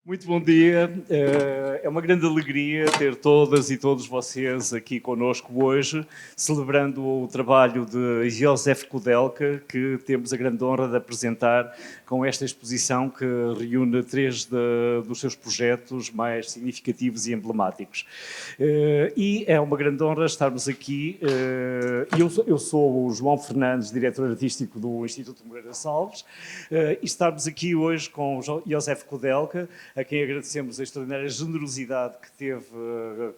Muito bom dia, é uma grande alegria ter todas e todos vocês aqui conosco hoje, celebrando o trabalho de Joseph Koudelka, que temos a grande honra de apresentar com esta exposição que reúne três dos seus projetos mais significativos e emblemáticos. E é uma grande honra estarmos aqui. Eu sou o João Fernandes, diretor artístico do Instituto Moreira Salves, e estarmos aqui hoje com Joseph Koudelka, a quem agradecemos a extraordinária generosidade que teve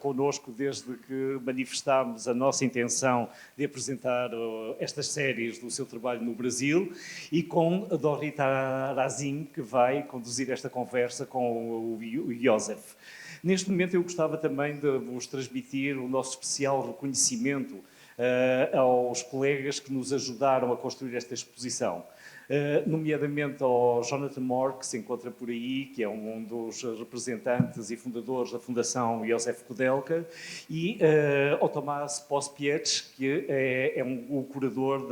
connosco desde que manifestámos a nossa intenção de apresentar estas séries do seu trabalho no Brasil, e com a Dorita Arazim, que vai conduzir esta conversa com o Joseph. Neste momento eu gostava também de vos transmitir o nosso especial reconhecimento aos colegas que nos ajudaram a construir esta exposição. Nomeadamente ao Jonathan Moore, que se encontra por aí, que é um dos representantes e fundadores da Fundação Joseph Koudelka, e ao Tomás Pospietz, que é o curador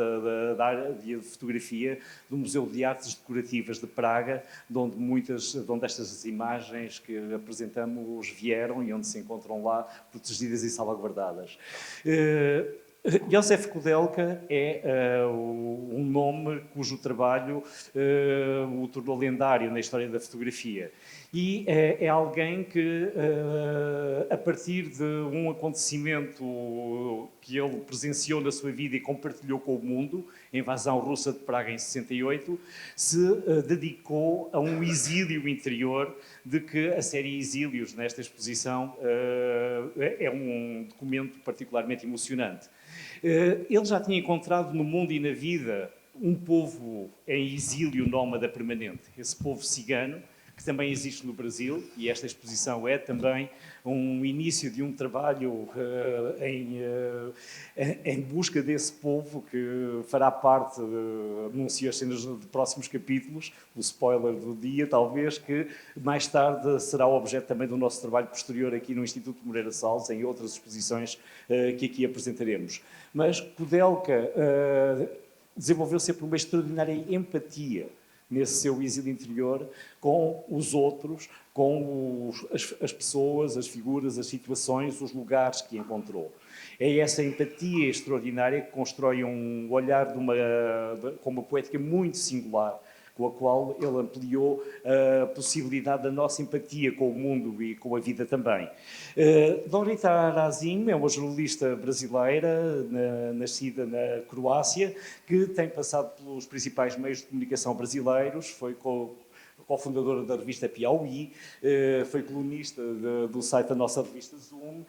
da área de fotografia do Museu de Artes Decorativas de Praga, de onde estas imagens que apresentamos vieram e onde se encontram lá protegidas e salvaguardadas. Joseph Koudelka é um nome cujo trabalho o tornou lendário na história da fotografia. E é alguém que, a partir de um acontecimento que ele presenciou na sua vida e compartilhou com o mundo, a invasão russa de Praga em 68, se dedicou a um exílio interior, de que a série Exílios, nesta exposição, é um documento particularmente emocionante. Ele já tinha encontrado no mundo e na vida um povo em exílio nómada permanente, esse povo cigano, que também existe no Brasil, e esta exposição é também um início de um trabalho em busca desse povo, que fará parte, anuncio as cenas de próximos capítulos, o spoiler do dia, talvez, que mais tarde será objeto também do nosso trabalho posterior aqui no Instituto Moreira Salles, em outras exposições que aqui apresentaremos. Mas Koudelka desenvolveu sempre uma extraordinária empatia nesse seu exílio interior, com os outros, com as pessoas, as figuras, as situações, os lugares que encontrou. É essa empatia extraordinária que constrói um olhar com uma poética muito singular, com a qual ele ampliou a possibilidade da nossa empatia com o mundo e com a vida também. Dorita Arazim é uma jornalista brasileira, nascida na Croácia, que tem passado pelos principais meios de comunicação brasileiros, foi cofundadora da revista Piauí, foi colunista do site da nossa revista Zoom,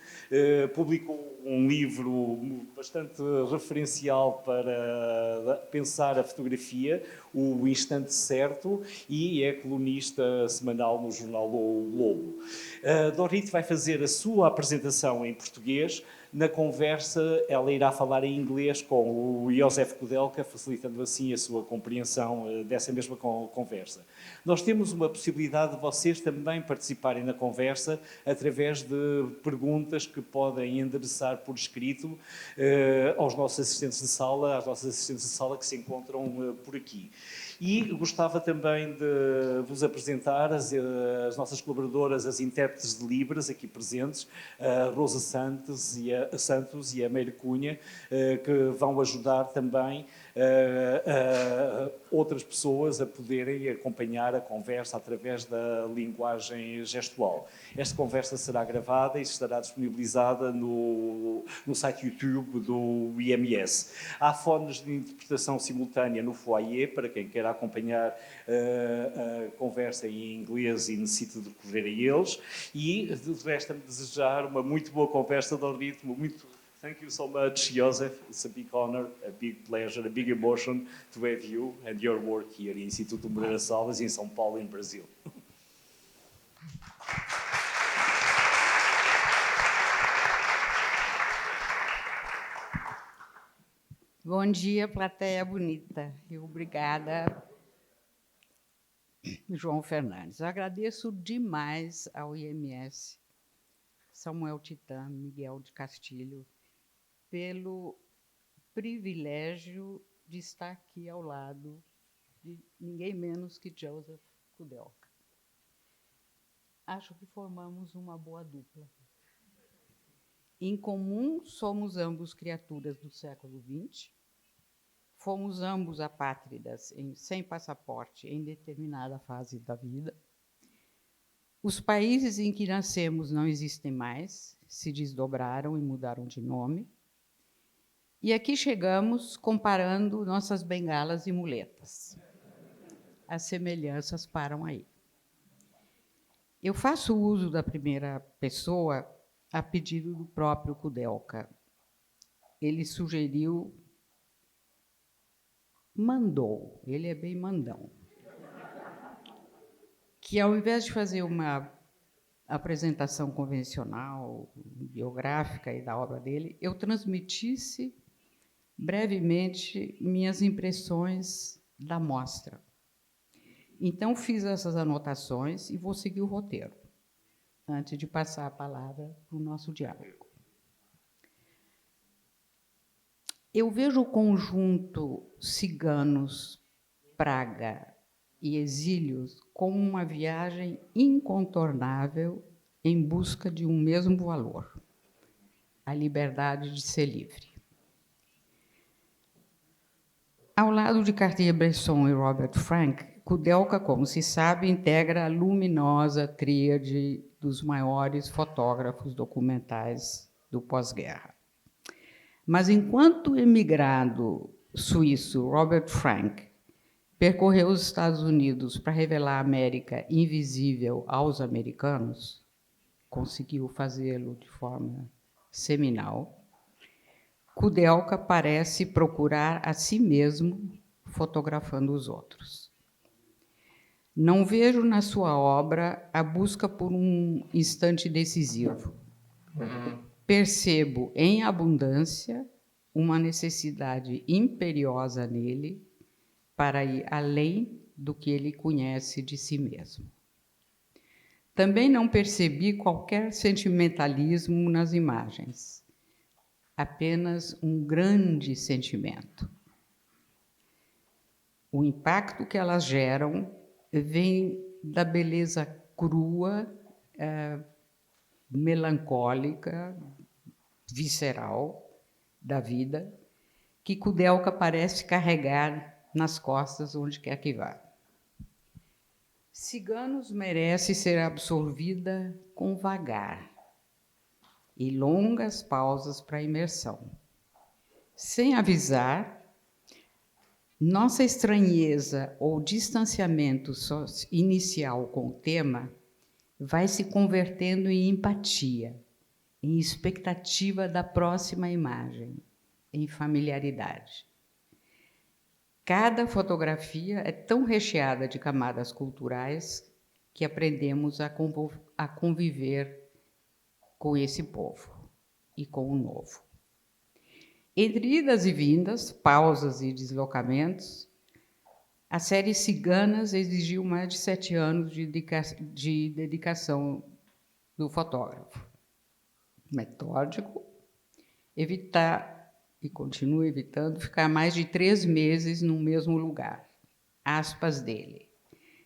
publicou um livro bastante referencial para pensar a fotografia, O Instante Certo, e é colunista semanal no jornal O Globo. Dorita vai fazer a sua apresentação em português. Na conversa, ela irá falar em inglês com o Joseph Koudelka, facilitando assim a sua compreensão dessa mesma conversa. Nós temos uma possibilidade de vocês também participarem na conversa através de perguntas que podem endereçar por escrito aos nossos assistentes de sala, às nossas assistentes de sala que se encontram por aqui. E gostava também de vos apresentar as nossas colaboradoras, as intérpretes de Libras, aqui presentes, a Rosa Santos e a Meire Cunha, que vão ajudar também outras pessoas a poderem acompanhar a conversa através da linguagem gestual. Esta conversa será gravada e estará disponibilizada no site YouTube do IMS. Há fones de interpretação simultânea no foyer, para quem queira acompanhar a conversa em inglês e necessita de recorrer a eles. E resta-me desejar uma muito boa conversa de ritmo, Thank you so much, Joseph. It's a big honor, a big pleasure, a big emotion to have you and your work here in Instituto Moreira Salles, em São Paulo, em Brasil. Bom dia, plateia bonita. E obrigada, João Fernandes. Eu agradeço demais ao IMS, Samuel Titã, Miguel de Castilho, pelo privilégio de estar aqui ao lado de ninguém menos que Joseph Koudelka. acho que formamos uma boa dupla. Em comum, somos ambos criaturas do século XX, fomos ambos apátridas sem passaporte em determinada fase da vida. Os países em que nascemos não existem mais, se desdobraram e mudaram de nome. E aqui chegamos comparando nossas bengalas e muletas. As semelhanças param aí. Eu faço uso da primeira pessoa a pedido do próprio Kudelka. Ele sugeriu, mandou, ele é bem mandão, que ao invés de fazer uma apresentação convencional, biográfica e da obra dele, eu transmitisse brevemente minhas impressões da mostra. Então, fiz essas anotações e vou seguir o roteiro, antes de passar a palavra para o nosso diálogo. Eu vejo o conjunto Ciganos, Praga e Exílios como uma viagem incontornável em busca de um mesmo valor, a liberdade de ser livre. Ao lado de Cartier-Bresson e Robert Frank, Kudelka, como se sabe, integra a luminosa tríade dos maiores fotógrafos documentais do pós-guerra. Mas, enquanto emigrado suíço Robert Frank percorreu os Estados Unidos para revelar a América invisível aos americanos, conseguiu fazê-lo de forma seminal, Kudelka parece procurar a si mesmo fotografando os outros. Não vejo na sua obra a busca por um instante decisivo. Percebo em abundância uma necessidade imperiosa nele para ir além do que ele conhece de si mesmo. Também não percebi qualquer sentimentalismo nas imagens, apenas um grande sentimento. O impacto que elas geram vem da beleza crua, melancólica, visceral da vida, que Kudelka parece carregar nas costas onde quer que vá. Ciganos merece ser absorvida com vagar e longas pausas para imersão. Sem avisar, nossa estranheza ou distanciamento inicial com o tema vai se convertendo em empatia, em expectativa da próxima imagem, em familiaridade. Cada fotografia é tão recheada de camadas culturais que aprendemos a conviver com esse povo e com o novo. Entre idas e vindas, pausas e deslocamentos, a série Ciganas exigiu mais de 7 anos de dedicação do fotógrafo. Metódico, evitar, e continua evitando, ficar mais de 3 meses no mesmo lugar. Aspas dele: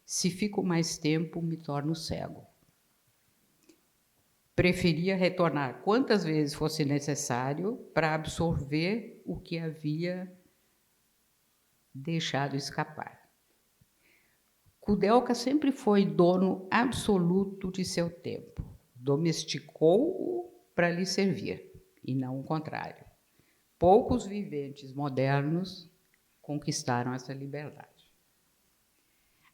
se fico mais tempo, me torno cego. Preferia retornar quantas vezes fosse necessário para absorver o que havia deixado escapar. Kudelka sempre foi dono absoluto de seu tempo. Domesticou-o para lhe servir, e não o contrário. Poucos viventes modernos conquistaram essa liberdade.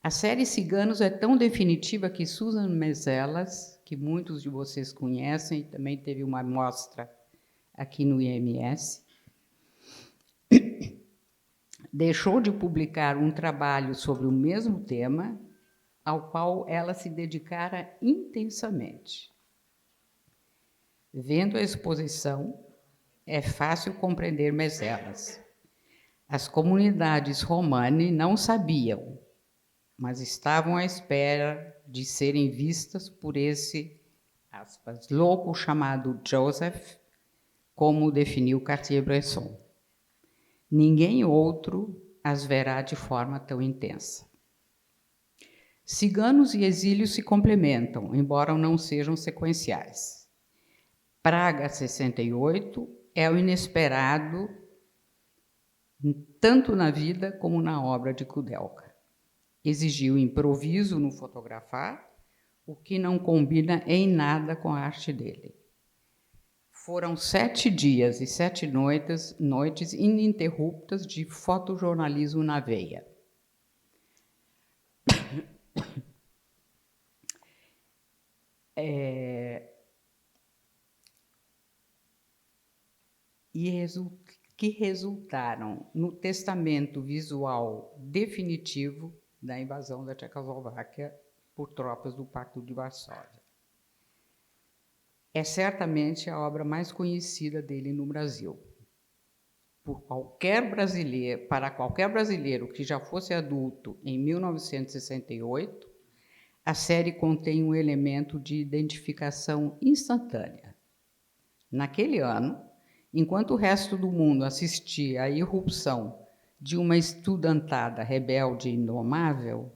A série Ciganos é tão definitiva que Susan Mezelas, que muitos de vocês conhecem, também teve uma mostra aqui no IMS, deixou de publicar um trabalho sobre o mesmo tema, ao qual ela se dedicara intensamente. Vendo a exposição, é fácil compreender Mezelas. As comunidades romani não sabiam, mas estavam à espera de serem vistas por esse, aspas, louco chamado Joseph, como o definiu Cartier-Bresson. Ninguém outro as verá de forma tão intensa. Ciganos e exílios se complementam, embora não sejam sequenciais. Praga 68 é o inesperado, tanto na vida como na obra de Kudelka. Exigiu improviso no fotografar, o que não combina em nada com a arte dele. Foram 7 dias e 7 noites ininterruptas de fotojornalismo na veia. Que resultaram no testamento visual definitivo da invasão da Tchecoslováquia por tropas do Pacto de Varsóvia. É certamente a obra mais conhecida dele no Brasil. Para qualquer brasileiro que já fosse adulto em 1968, a série contém um elemento de identificação instantânea. Naquele ano, enquanto o resto do mundo assistia à irrupção de uma estudantada rebelde e indomável,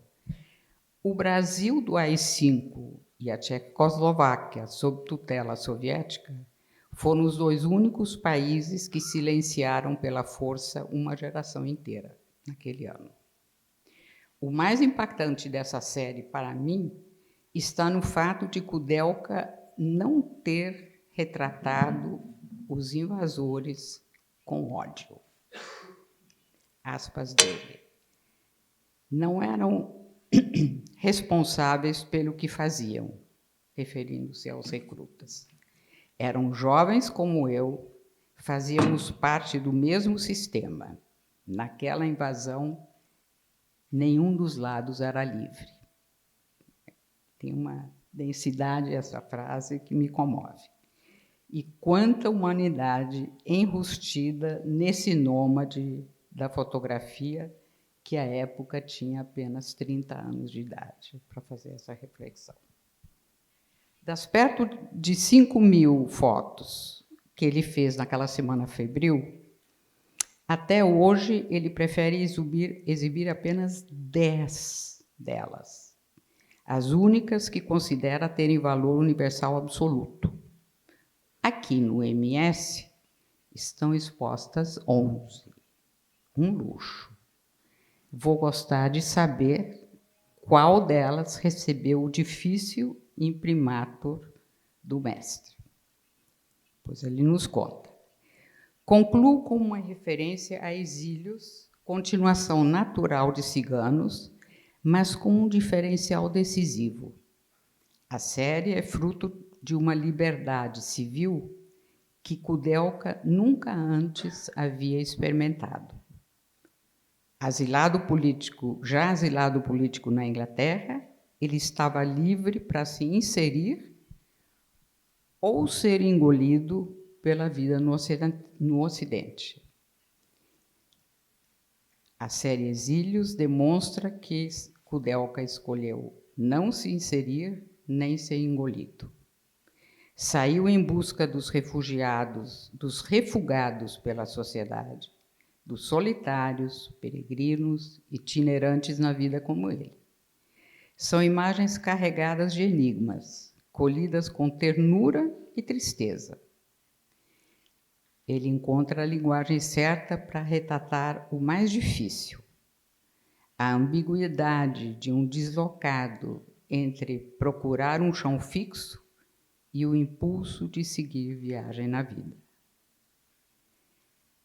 o Brasil do AI-5 e a Tchecoslováquia, sob tutela soviética, foram os 2 únicos países que silenciaram pela força uma geração inteira, naquele ano. O mais impactante dessa série, para mim, está no fato de Kudelka não ter retratado os invasores com ódio. Aspas dele. Não eram responsáveis pelo que faziam, referindo-se aos recrutas. Eram jovens como eu, fazíamos parte do mesmo sistema. Naquela invasão, nenhum dos lados era livre. Tem uma densidade essa frase que me comove. E quanta humanidade enrustida nesse nômade da fotografia, que à época tinha apenas 30 anos de idade, para fazer essa reflexão. Das perto de 5.000 fotos que ele fez naquela semana febril, até hoje ele prefere exibir apenas 10 delas, as únicas que considera terem valor universal absoluto. Aqui no MS estão expostas 11, um luxo. Vou gostar de saber qual delas recebeu o difícil imprimatur do mestre. Pois ele nos conta. Concluo com uma referência a Exílios, continuação natural de Ciganos, mas com um diferencial decisivo. A série é fruto de uma liberdade civil que Kudelka nunca antes havia experimentado. Já asilado político na Inglaterra, ele estava livre para se inserir ou ser engolido pela vida no Ocidente. A série Exílios demonstra que Kudelka escolheu não se inserir nem ser engolido. Saiu em busca dos refugiados, dos refugados pela sociedade, dos solitários, peregrinos, itinerantes na vida como ele. São imagens carregadas de enigmas, colhidas com ternura e tristeza. Ele encontra a linguagem certa para retratar o mais difícil, a ambiguidade de um deslocado entre procurar um chão fixo e o impulso de seguir viagem na vida.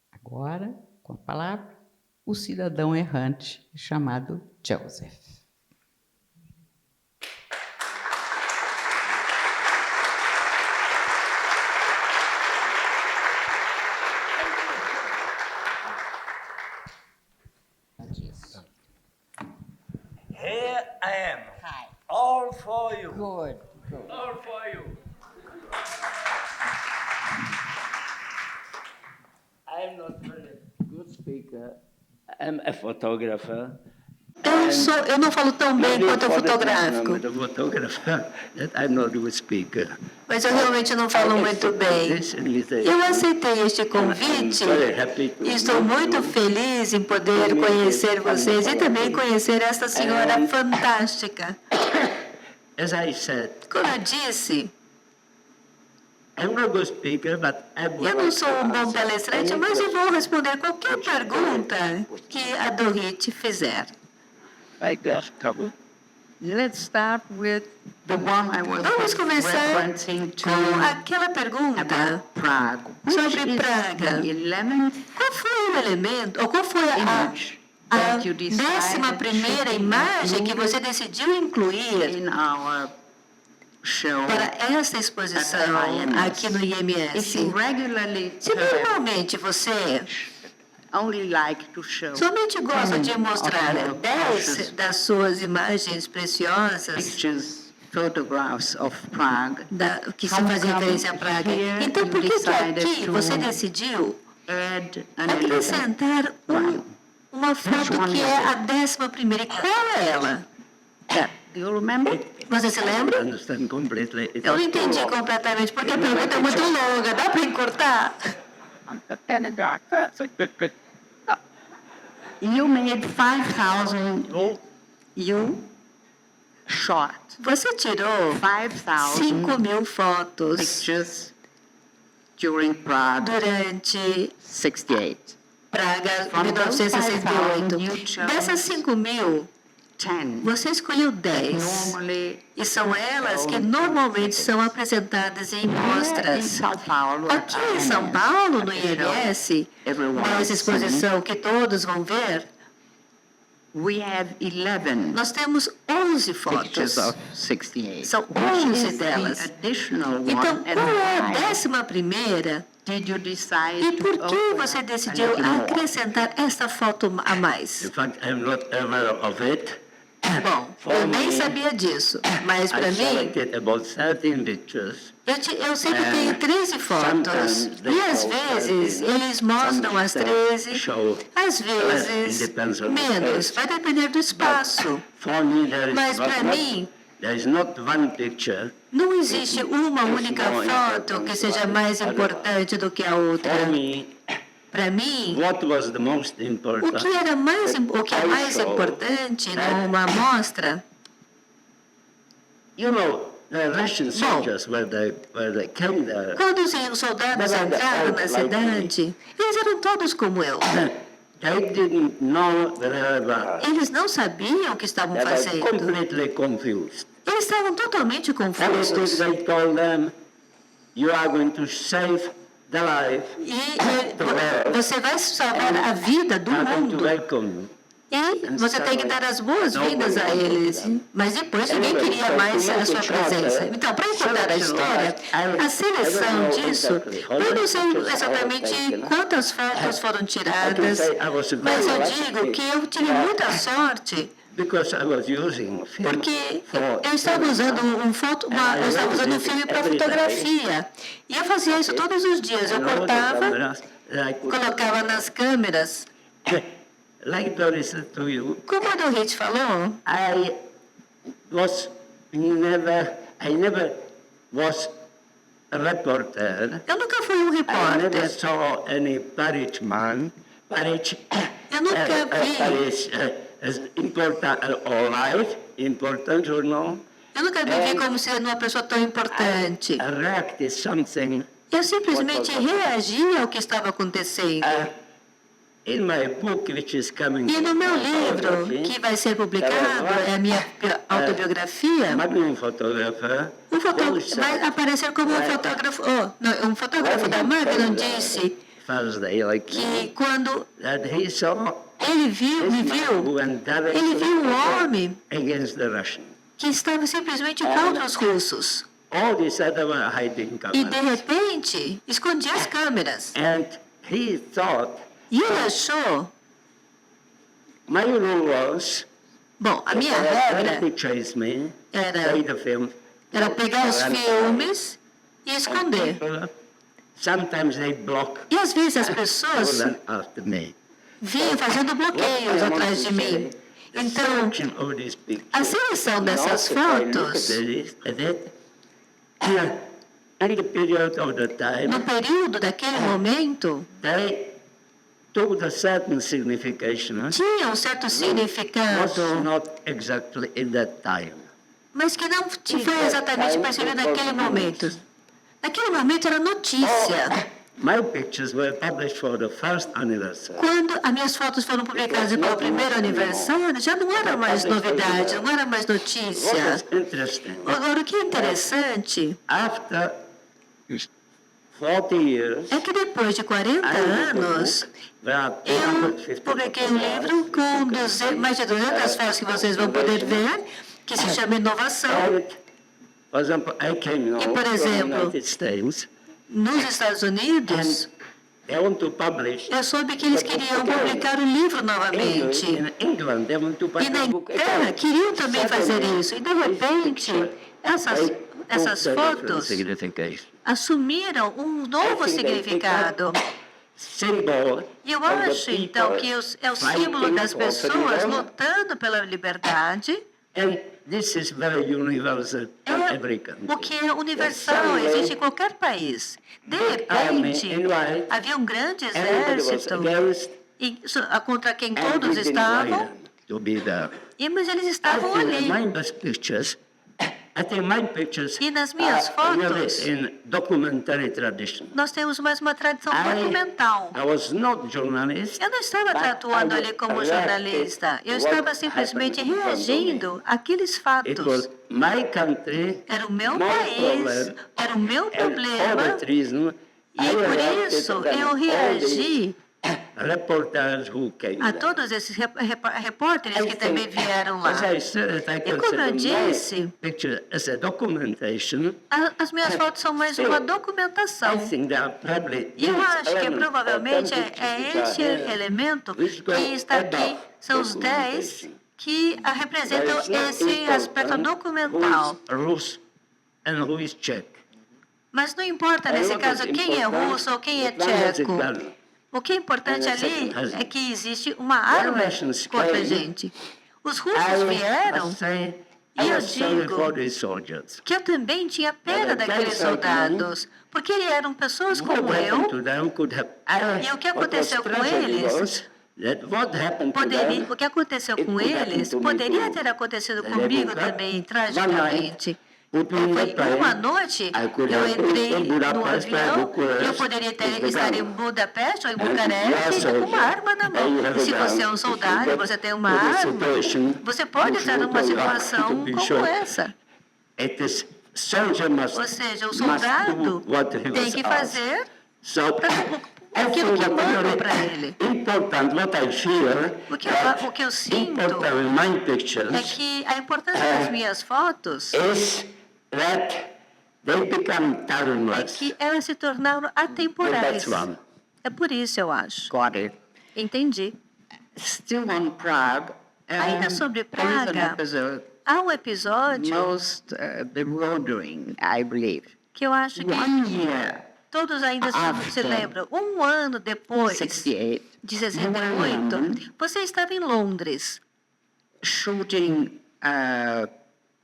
Agora, com a palavra, o cidadão errante chamado Joseph. Here I am. Hi. All for you. Good, good. All for you. I'm not very good speaker. I'm a photographer. eu não falo tão bem quanto o fotográfico, The photographer that I'm not a good speaker. mas eu realmente não falo muito bem. Eu aceitei este convite e estou muito feliz em poder conhecer vocês e também conhecer esta senhora fantástica. As I said, Como eu disse, I'm not a good speaker, but eu não sou um bom palestrante, mas eu vou responder qualquer pergunta que a Dorit fizer. Let's start with the one I was Vamos começar referencing to com aquela pergunta about Prague. sobre Which is Praga. the 11th Qual foi o elemento, ou qual foi a image a that you decided 11ª imagem que você decidiu incluir in our show? para essa exposição aqui no If you IMS? regularly Se normalmente você only like to show somente gosta de 10 mostrar of your 10 precious das suas imagens preciosas pictures, photographs of Prague, que se faz referência a Praga, então por que aqui você decidiu add an 11th? acrescentar uma foto que é a 11ª? E qual é ela? Do you remember? Você se I lembra? understand completely. It Eu não was entendi completamente, porque a pergunta é muito longa. Dá para encurtar? You made 5,000. You shot Você tirou 5,000 5.000 fotos pictures during Prague durante 68. Praga From those 1968. 5,000, you chose Dessas 5.000, 10 você escolheu 10. normally E são elas que normalmente são apresentadas em in mostras. São Paulo. Aqui em São Paulo, no IMS, nessa exposição que todos vão ver, We have 11 nós temos 11 pictures fotos. of 68. São Which 11 is delas. the additional one Então, and qual é a why 11ª? did you decide E to por que open você a decidiu little more? acrescentar esta foto a mais? In fact, I'm not aware of it. Bom, eu nem sabia disso, mas para I mim, selected about 13 pictures. eu sempre tenho 13 fotos. E às vezes eles mostram as 13, às vezes menos. Vai depender do espaço. For me, there is Mas not para much. mim, There is not one picture. não existe uma única foto que seja mais importante do que a outra. For me, Para mim, what was the most o important? que é mais importante numa amostra, You know, the Russian soldiers, where they came there, quando os soldados entraram na cidade, eles eram todos como eu. they didn't know where they were. Eles não sabiam o que estavam They were fazendo. completely confused. Eles estavam totalmente Everything confusos. they told them, you are going to save the life, E você vai salvar a vida do you are going to mundo. welcome you. E você tem que dar as boas-vindas a eles. Mas depois ninguém queria mais a sua presença. Então, para encurtar a história, a seleção disso, eu não sei exatamente quantas fotos foram tiradas, mas eu digo que eu tive muita sorte, Because I was using film porque for eu estava usando eu estava usando um filme para fotografia. E eu fazia isso todos os dias. Eu cortava, colocava nas câmeras. Like Doris said to you, Como a Dorit falou, I never was a reporter. eu nunca fui um I never repórter. saw any Paris man. Paris, Eu nunca vi. Paris as important or life, important or no. Eu nunca me vi como sendo uma pessoa tão importante. I reacted something. Eu simplesmente reagia ao que estava acontecendo. In my book, which is coming, E no meu livro, que vai ser publicado, é a minha autobiografia, Magnum photographer, vai aparecer como um fotógrafo da Magnum disse Thursday, like que quando that he saw ele me viu, who went ele viu um homem against the Russians. que estava simplesmente contra os russos. All these other were hiding E de cameras. repente, escondia as câmeras. And he thought, E ele achou, my rule was, bom, a minha when regra he chased me, era play the film, era pegar os filmes e esconder. people, sometimes they block E às vezes as pessoas them after me. vinham fazendo bloqueios atrás de mim. Então, selection of these pictures. a seleção dessas fotos, In the period of the time, no período daquele momento, they took a certain signification, tinha um certo was significado, not exactly in that time. mas que não foi exatamente percebido naquele momento. Naquele momento era notícia. My pictures were published for the first anniversary. Quando as minhas fotos foram publicadas para o primeiro aniversário, já não era mais novidade, não era mais What notícia. is interesting, Agora, o que é interessante after 40 years, é que depois de 40 anos, there are eu 250 publiquei um livro com mais de 200 fotos que vocês vão poder ver, que se chama Inovação. For example, I came now E, por from the exemplo, United States, Nos Estados Unidos, they want to publish. eu soube que eles queriam publicar o livro novamente. In England, they want to E publish na a book Inglaterra again. queriam também fazer isso. E, de repente, essas fotos assumiram um novo significado. Symbol E eu of the acho, então, people que é o símbolo das fighting for pessoas freedom. lutando pela liberdade. And this is very universal in every country. O que é universal, existe em qualquer país. De repente, havia um grande Everybody was exército against contra quem and todos didn't estavam, like to be there. mas eles I estavam think ali. my best pictures, I think my pictures E nas minhas are really fotos, in documentary tradition. nós temos mais uma tradição documental. I was not journalist. Eu não estava atuando ali como jornalista, eu estava simplesmente reagindo àqueles It fatos. was my country, Era o meu my país, problem, era o meu and for problema, that reason, e I por reacted isso to them, eu all reagi these reporters who came a there. todos esses repórteres que também vieram lá. As I said, I E como eu consider disse, my picture as a documentation. as minhas fotos são mais uma I documentação. think there are probably E eu these acho que elements, provavelmente authentic é pictures este are there, elemento which go que está aqui, above são os 10 documentation. que representam There is no esse aspecto important documental. Who is Rus and who is Czech. Mas não importa nesse What caso is quem é important russo ou quem é is one has a tcheco. gun. O que é importante And a ali second has é que existe uma arma Russians contra a came. gente. Os russos I vieram say, e I eu was sorry digo for these soldiers. que eu também tinha pena But I daqueles tell you, soldados, porque eles eram pessoas What como happened eu. to them could have. E o que what was aconteceu com tragic eles? was that what happened to them, O que aconteceu it com could happen eles to me poderia too. ter acontecido They comigo woke up também, one tragicamente. night, put me in the Foi plane. uma noite, I could eu have been entrei in no Budapest or avião, Bucharest eu poderia with the estar gun. em Budapeste ou em And you are Bucareste soldier, com uma arma na and you mão. have E se a você é gun, um soldado e você tem uma in a arma, situation, você pode you estar should numa have situação to be como sure. essa. It is soldier must, Ou seja, o must soldado do what he tem was que asked. fazer So, aquilo que I think mandam para ele. important what I feel, O que eu sinto important in my é pictures que a importância das minhas fotos is that they become é timeless. que elas se tornaram atemporais. That's one. É por isso, eu acho. Got it. Entendi. Still on Prague. Ainda sobre Praga, há um episódio most bewildering, I believe. que eu acho que 1 year, todos ainda se after lembram. Um ano depois 68, de 68, você estava em Londres. shooting a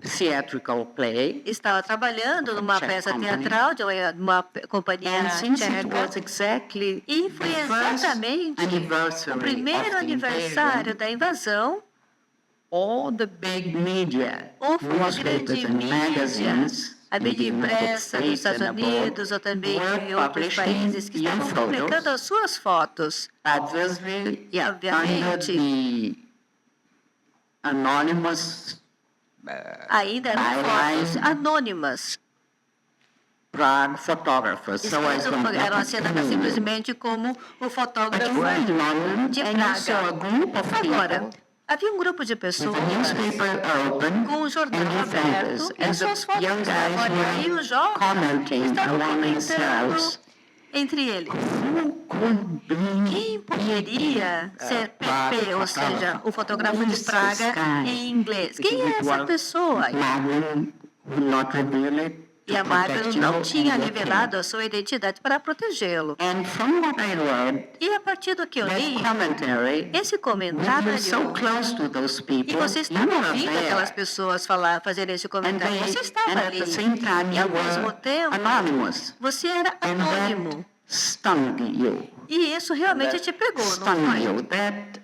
theatrical play. Estava trabalhando numa Czech peça company. teatral de uma companhia And since it tcheca. was exactly E foi the first exatamente anniversary o primeiro of the aniversário invasion, da invasão. all the big media, Ou foi a newspapers grande and mídia, magazines, a mídia in the United impressa dos States Estados and abroad, Unidos ou também were em outros publishing países que estavam your publicando photos. as suas fotos. Obviously, E, under obviamente, the anonymous ainda eram Byline. fotos anônimas. Prague photographers. So I Eram assinadas simplesmente como o fotógrafo were in London, de and you saw a Praga. group of Agora, people havia um grupo de with pessoas the newspaper open com o jornal and your aberto photos, e and suas the fotos young estavam ali e guys os jovens were commenting estavam among comentando themselves. entre eles. Who could be Quem poderia ser PP, ou seja, o fotógrafo de Praga em inglês? Quem é essa pessoa? Marvin would not reveal it. E a Margaret não tinha revelado a sua identidade para protegê-lo. And from what I read, E a partir do que eu li, that commentary, esse we comentário, were so close to those e people. você You estava were ouvindo aquelas there. pessoas fazer esse And, comentário. Você and estava at ali. the same time, E you ao mesmo were tempo, anonymous. você era And anônimo. that stung you. E isso realmente te pegou, não Stung foi? you. That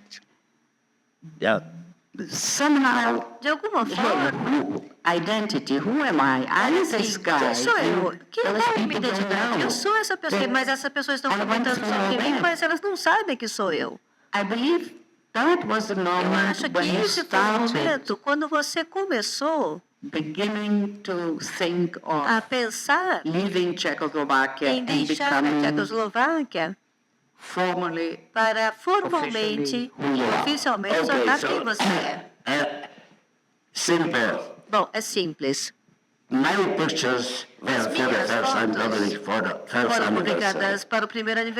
somehow De alguma forma, who identity, who am I? I'm this guy. quem sou eu? Quem Those é a minha people don't identidade? know. Eu sou essa pessoa, mas essas pessoas estão I went comentando through sobre all mim, that. mas elas não sabem que sou eu. I believe that was the Eu moment acho que when you esse foi o started momento quando você começou beginning to think of a pensar leaving Czechoslovakia em and deixar a becoming Tchecoslováquia formally. para formalmente, oficialmente, Okay, tornar so- quem você é. Simple. Bom, é simples. My pictures were for the minhas first time fotos published for the first Foram anniversary. publicadas para o primeiro Czech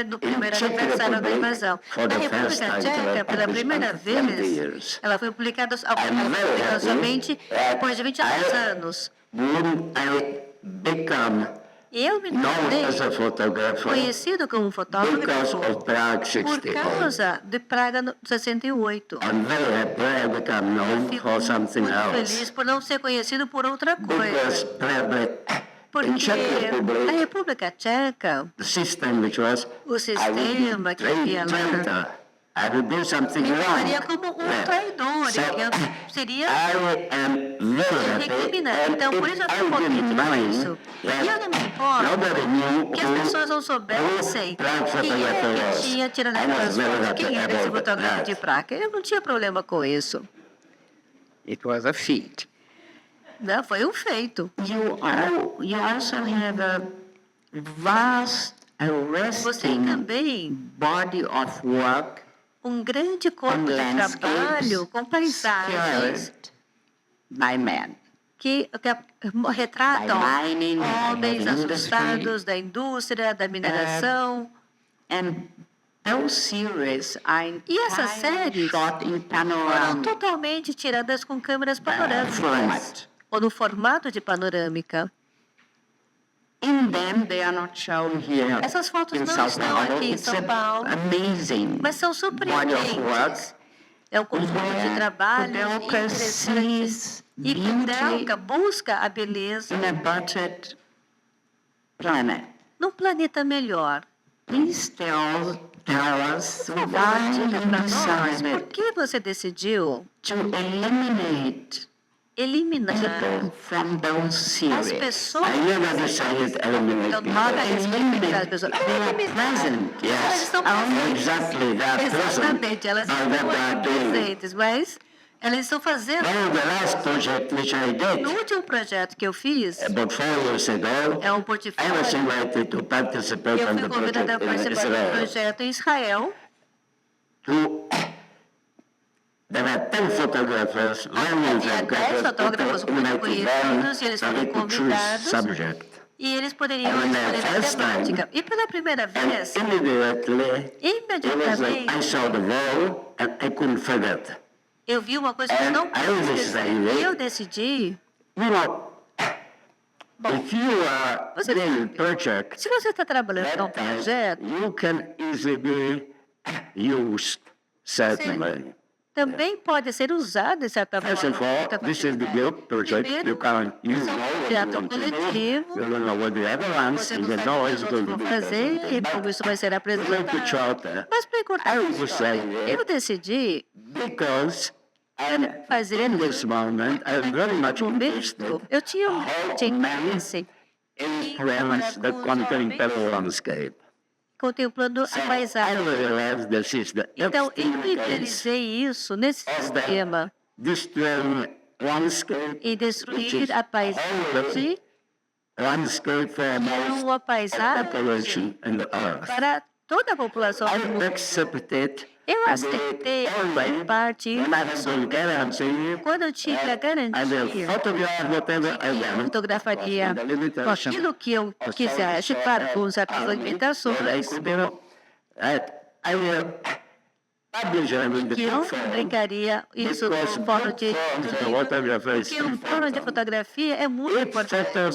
aniversário da Republic, invasão. for Na the first República time, Tcheca, they pela were primeira published after 20 vez, years. ela foi publicada I'm very happy somente that depois de 22 anos. Wouldn't I become E eu me known tornei as a photographer conhecido como because fotógrafo of Prague por 68? causa de Praga no 68. I'm very happy I become known Fico for something muito else. feliz por não ser conhecido por outra coisa. Because probably in Porque Czech na Republic, República Tcheca, the system which was o sistema que havia lá, traitor, I would do something me wrong. faria como um traidor, So, e eu seria I am very happy, recriminado. Então, por isso eu estou I didn't contente com mind isso. E eu that não me importo nobody knew que as pessoas não soubessem quem é que tinha tirado aquelas fotos, quem era esse fotógrafo de Praga. Eu não tinha problema com isso. It was a feat. Não, foi um feito. You also have a vast, Você arresting também, body of work um grande corpo de trabalho com paisagens secured by men. que retratam By mining, homens by assustados da indústria, da mineração. And those series are E essas séries shot in Foram panorama totalmente tiradas com câmeras panorâmicas, format. ou no formato de panorâmica. In them, they are not shown here. Essas fotos in não São estão Paulo. aqui em It's São Paulo, amazing mas são body of work. surpreendentes. É um conjunto de trabalhos Kudelka interessantes. sees E beauty Kudelka busca a beleza in a budget planet. num planeta melhor. Please tell us Por favor, why diga para you nós por decided que você decidiu to eliminate eliminar people from those series. pessoas. I never decided to eliminate Eu people. nunca eliminei as pessoas. They are present, Elas yes. estão presentes. Exactly, they are present. Exatamente, elas But estão what they are doing. presentes, mas elas estão fazendo. Oh, the last project which I No did último projeto que eu fiz, about 4 years ago, é um I was portfólio. invited to participate Eu on fui the convidada a project in participar do Israel. projeto em Israel. There were 10 photographers, well-known Havia 10 fotógrafos muito conhecidos e eles foram convidados subject. e eles poderiam And the escolher a first temática. E pela primeira vez, And immediately, it was like imediatamente, I saw the wall and I couldn't forget. eu vi uma coisa que eu não I pude was esquecer. decided- E eu decidi, You know, if you are Você doing a sabe. project, se você está trabalhando num that time, projeto, you can easily be used, certainly. também pode ser usado de certa First forma. of all, this is the group project. Primeiro, You can't, you é um know what projeto you want to do. coletivo. You don't know what the other ones, Você you não don't sabe know o how que it's os going outros to vão be. fazer e como isso vai ser To make it apresentado. shorter, Mas para encurtar I a was história, saying, eu decidi because I'm, fazer in this moment, I'm very much interested momento. Eu tinha um grande interesse in poems that contain the landscape. contemplando a I paisagem. realized this is the Então, eu extreme case idealizei isso nesse of the sistema destroying landscape, e destruir a paisagem landscape for e uma a paisagem population in the earth. para toda a população do I mundo. accepted Eu aceitei em parte when I had the guarantee quando eu tive a I will garantia photograph whatever I que eu want. fotografaria The com limitation. aquilo que eu quisesse, claro, com certas limitações. I will que eu publicaria isso no fórum de porque o fórum de fotografia é muito importante. Para um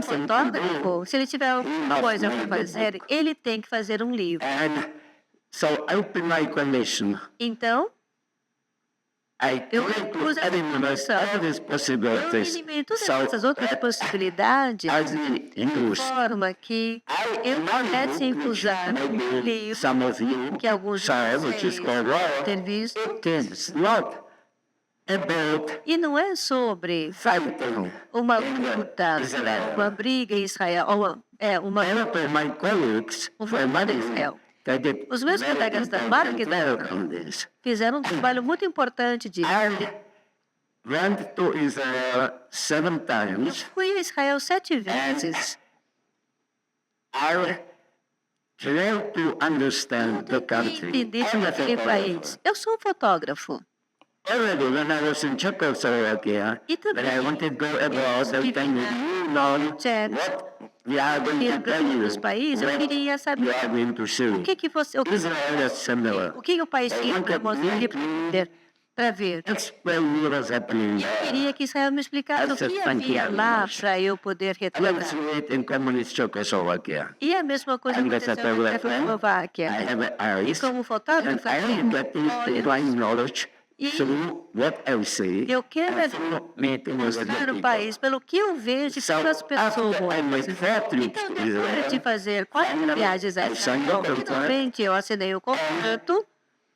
fotógrafo, se ele tiver alguma coisa para fazer, ele tem que fazer um livro. So open my commission. Então, eu pus a all these eu possibilities. eliminei todas essas outras possibilidades As we de use, forma que eu pudesse usar um livro some of you que alguns de say, which is vocês called law, ter visto. it's not about E não é sobre fighting. uma luta, uma briga em Israel, ou uma Many of my colleagues for money, Israel. they did Os meus colegas da marketing work on this. fizeram um trabalho muito importante disso. I went to Israel 7 times. Fui a Israel 7 vezes. I tried to understand the country. Entender I'm a aquele país. photographer. Eu sou um fotógrafo. Already when I was in Czechoslovakia, E when I também wanted to go abroad, I tell you know Tchek, what we are going to tell you. nos países, eu queria You saber are going to see. o que você, Israel is similar. o que o país tinha para mostrar para ver. Explain what was happening. Eu queria que Israel me explicasse o que havia lá para eu poder I retratar. was raised in communist Czechoslovakia. E a mesma coisa I'm a aconteceu na photographer. Checoslováquia. I have an E iris, como and fotógrafo, I am getting my knowledge through what I see. eu quero Through meeting with the mostrar o people. país pelo que eu vejo So pelas pessoas. after I made 4 trips Então, to depois de Israel, fazer 4 viagens a Israel, finalmente eu assinei o contrato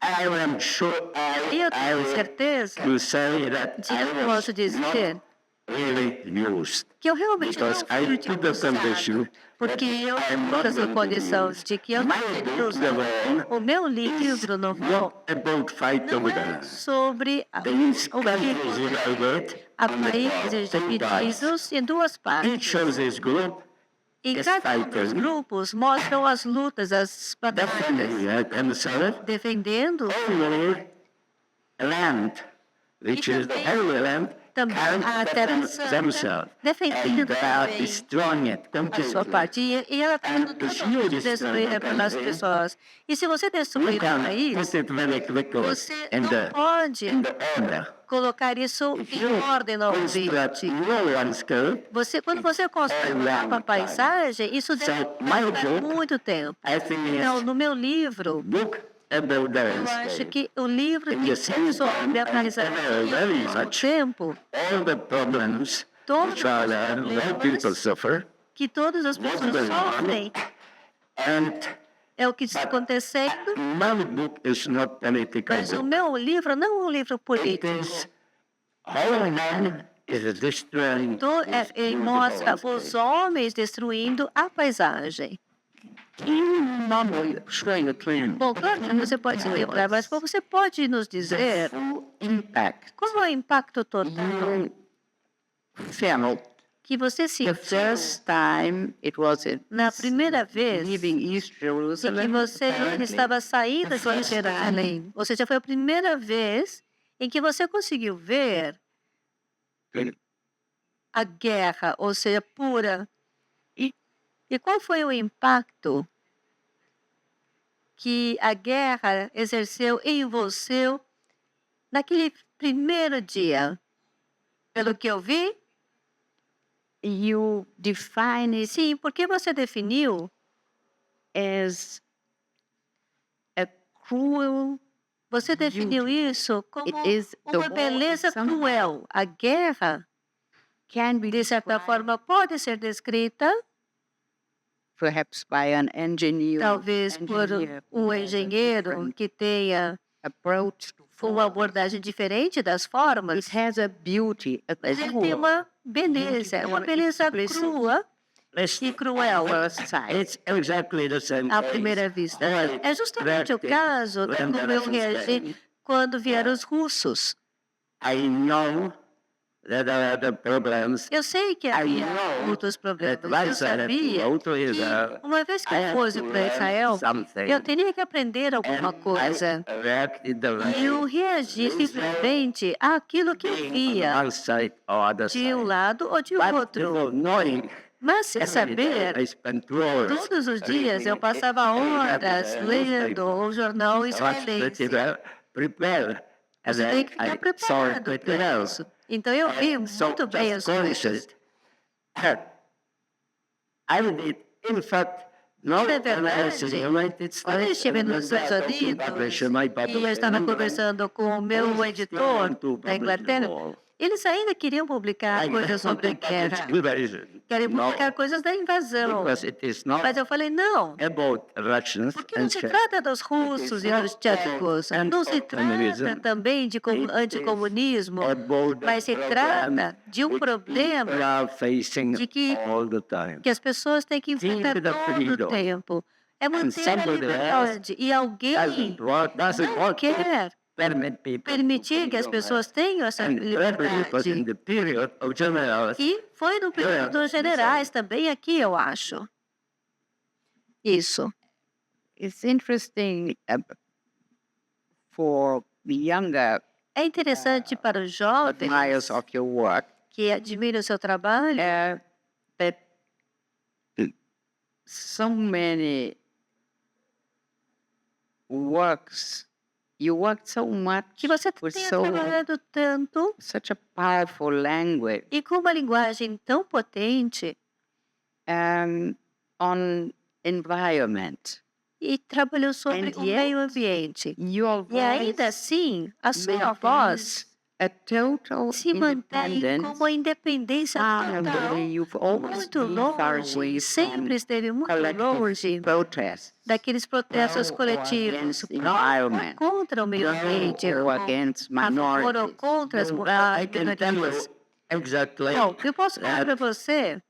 I am sure e eu I tenho will certeza to say that de I que eu was posso dizer really used. que eu realmente não Because I fui took the condition utilizado, porque eu tenho essa condição de que eu não queria usar o meu livro no Not about fighting não with é us. sobre These o countries que in Albert, há países divididos em duas partes. each of these group E is cada um dos fighting. grupos mostram as lutas, as batalhas, Defending themselves defendendo over land, which is the Holy Land, também and a Terra Santa, themselves. And defendendo they are também destroying it a sua completely. parte. E ela está sendo totalmente destruída pelas pessoas. E se você We destruir o can país, put it very quickly você in não the pode order. colocar isso em ordem Construct novamente. no landscape, Quando você constrói uma paisagem, isso demora muito tempo. I think Então, it's no meu livro, book about the eu acho landscape. que o livro tem que ser sobre a paisagem. Ao mesmo tempo, All the problems todos which are there, where people suffer, que todas as pessoas sofrem and é o que está acontecendo, my book is not political. mas o meu livro não é um livro It político. is how man is destroying Ele mostra os homens destruindo a paisagem. Bom, claro que você pode se lembrar, mas você pode nos dizer impact. qual é o impacto total Felt que você The sentiu first time it was in na primeira vez leaving East em que Jerusalem. você estava saindo de Jerusalém. Ou seja, foi a primeira vez em que você conseguiu ver a guerra, ou seja, pura. E qual foi o impacto que a guerra exerceu em você naquele primeiro dia? Pelo que eu vi, You define it sim, porque você definiu as a cruel. Você definiu isso como It is the uma war beleza of some- cruel. A guerra, Can be de certa described forma, pode ser descrita, perhaps by an engineer. talvez por um engenheiro que tenha Approach to uma abordagem diferente das formas. It has a beauty, a Mas ele tem uma beleza, é uma beleza crua e cruel first sight. It's exactly the same à case. primeira vista. É justamente o caso como eu reagi quando vieram os russos. I know that there are the problems. Eu sei que havia outros problemas. Eu sabia que uma vez que eu fosse para Israel, eu teria que aprender alguma coisa. E eu reagi simplesmente àquilo que eu via, One side or other de um side. lado ou de But outro. knowing Mas, quer saber, I spent 2 hours. todos os dias eu passava horas lendo o jornal israelense. Prepare. And Você tem que I ficar saw it preparado with para well. isso. Então, eu vi muito bem as coisas. I did, in fact, no É verdade. analysis in United Quando eu States. estive nos Estados Unidos, e eu estava conversando com o meu editor da Inglaterra, eles ainda queriam publicar coisas sobre a guerra. Querem publicar coisas da invasão. Because it is not Mas eu falei, não, about Russians porque não and se Czechs. trata dos russos e os tchecos, não se trata também de anticomunismo, mas se trata de um problema People are facing de que all the time. as pessoas têm que enfrentar todo o tempo. É manter a liberdade. E alguém Doesn't não want to quer permit people. permitir que as pessoas tenham essa And everybody was in liberdade. the period of generals. E foi no período dos generais também aqui, eu acho. Isso. It's interesting for the younger É interessante para os jovens admirers of your work que admiram o seu trabalho that so many works, you work so much que você with tenha trabalhado tanto such a powerful language e com uma linguagem tão potente on environment. e trabalhou sobre And o yet, meio ambiente. Your E ainda voice assim, a sua voz a total se mantém independence com uma independência total, you've always muito been far longe, away sempre esteve muito longe protest daqueles protestos coletivos against environment contra o meio ambiente, or against a favor ou minorities. contra as I can tell you minorias. exactly. Bom, eu posso falar para você,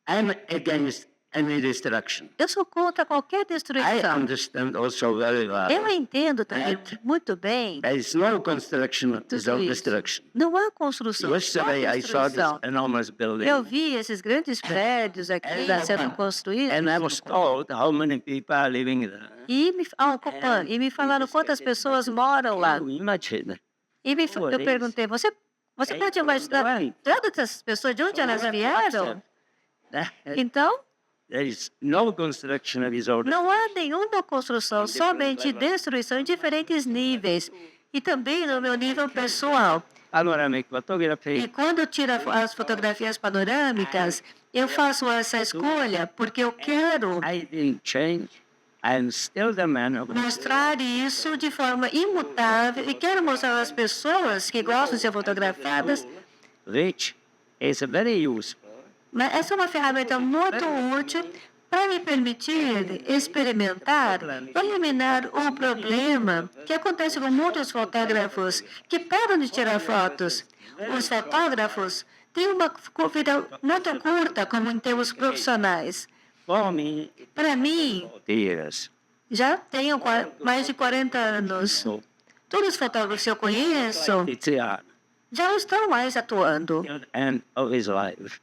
I'm against any destruction. eu sou contra qualquer I destruição. understand also very well. Eu entendo também muito bem, There is no construction without destruction. não há construção, só Yesterday I saw this destruição. enormous building. Eu vi esses grandes prédios aqui sendo construídos And I was told how many people are living there. e me falaram quantas pessoas moram lá. You imagine. E eu perguntei, você pode imaginar todas essas pessoas, de onde elas vieram? Então, There is no construction without não há nenhuma construção, somente destruição em diferentes níveis. E também no meu nível pessoal. panoramic E photography. quando eu tiro as fotografias panorâmicas, eu faço essa escolha porque eu quero I didn't change. I'm still the man of mostrar isso de forma imutável e quero mostrar às pessoas que gostam de ser fotografadas. which is very useful. Mas essa é uma ferramenta muito útil para me permitir experimentar, eliminar o problema que acontece com muitos fotógrafos que param de tirar fotos. Os fotógrafos têm uma vida muito curta, como em termos profissionais. For me, Para mim, years. já tenho mais de 40 anos. So, Todos os fotógrafos que eu conheço it's the já não estão mais atuando. end of his life.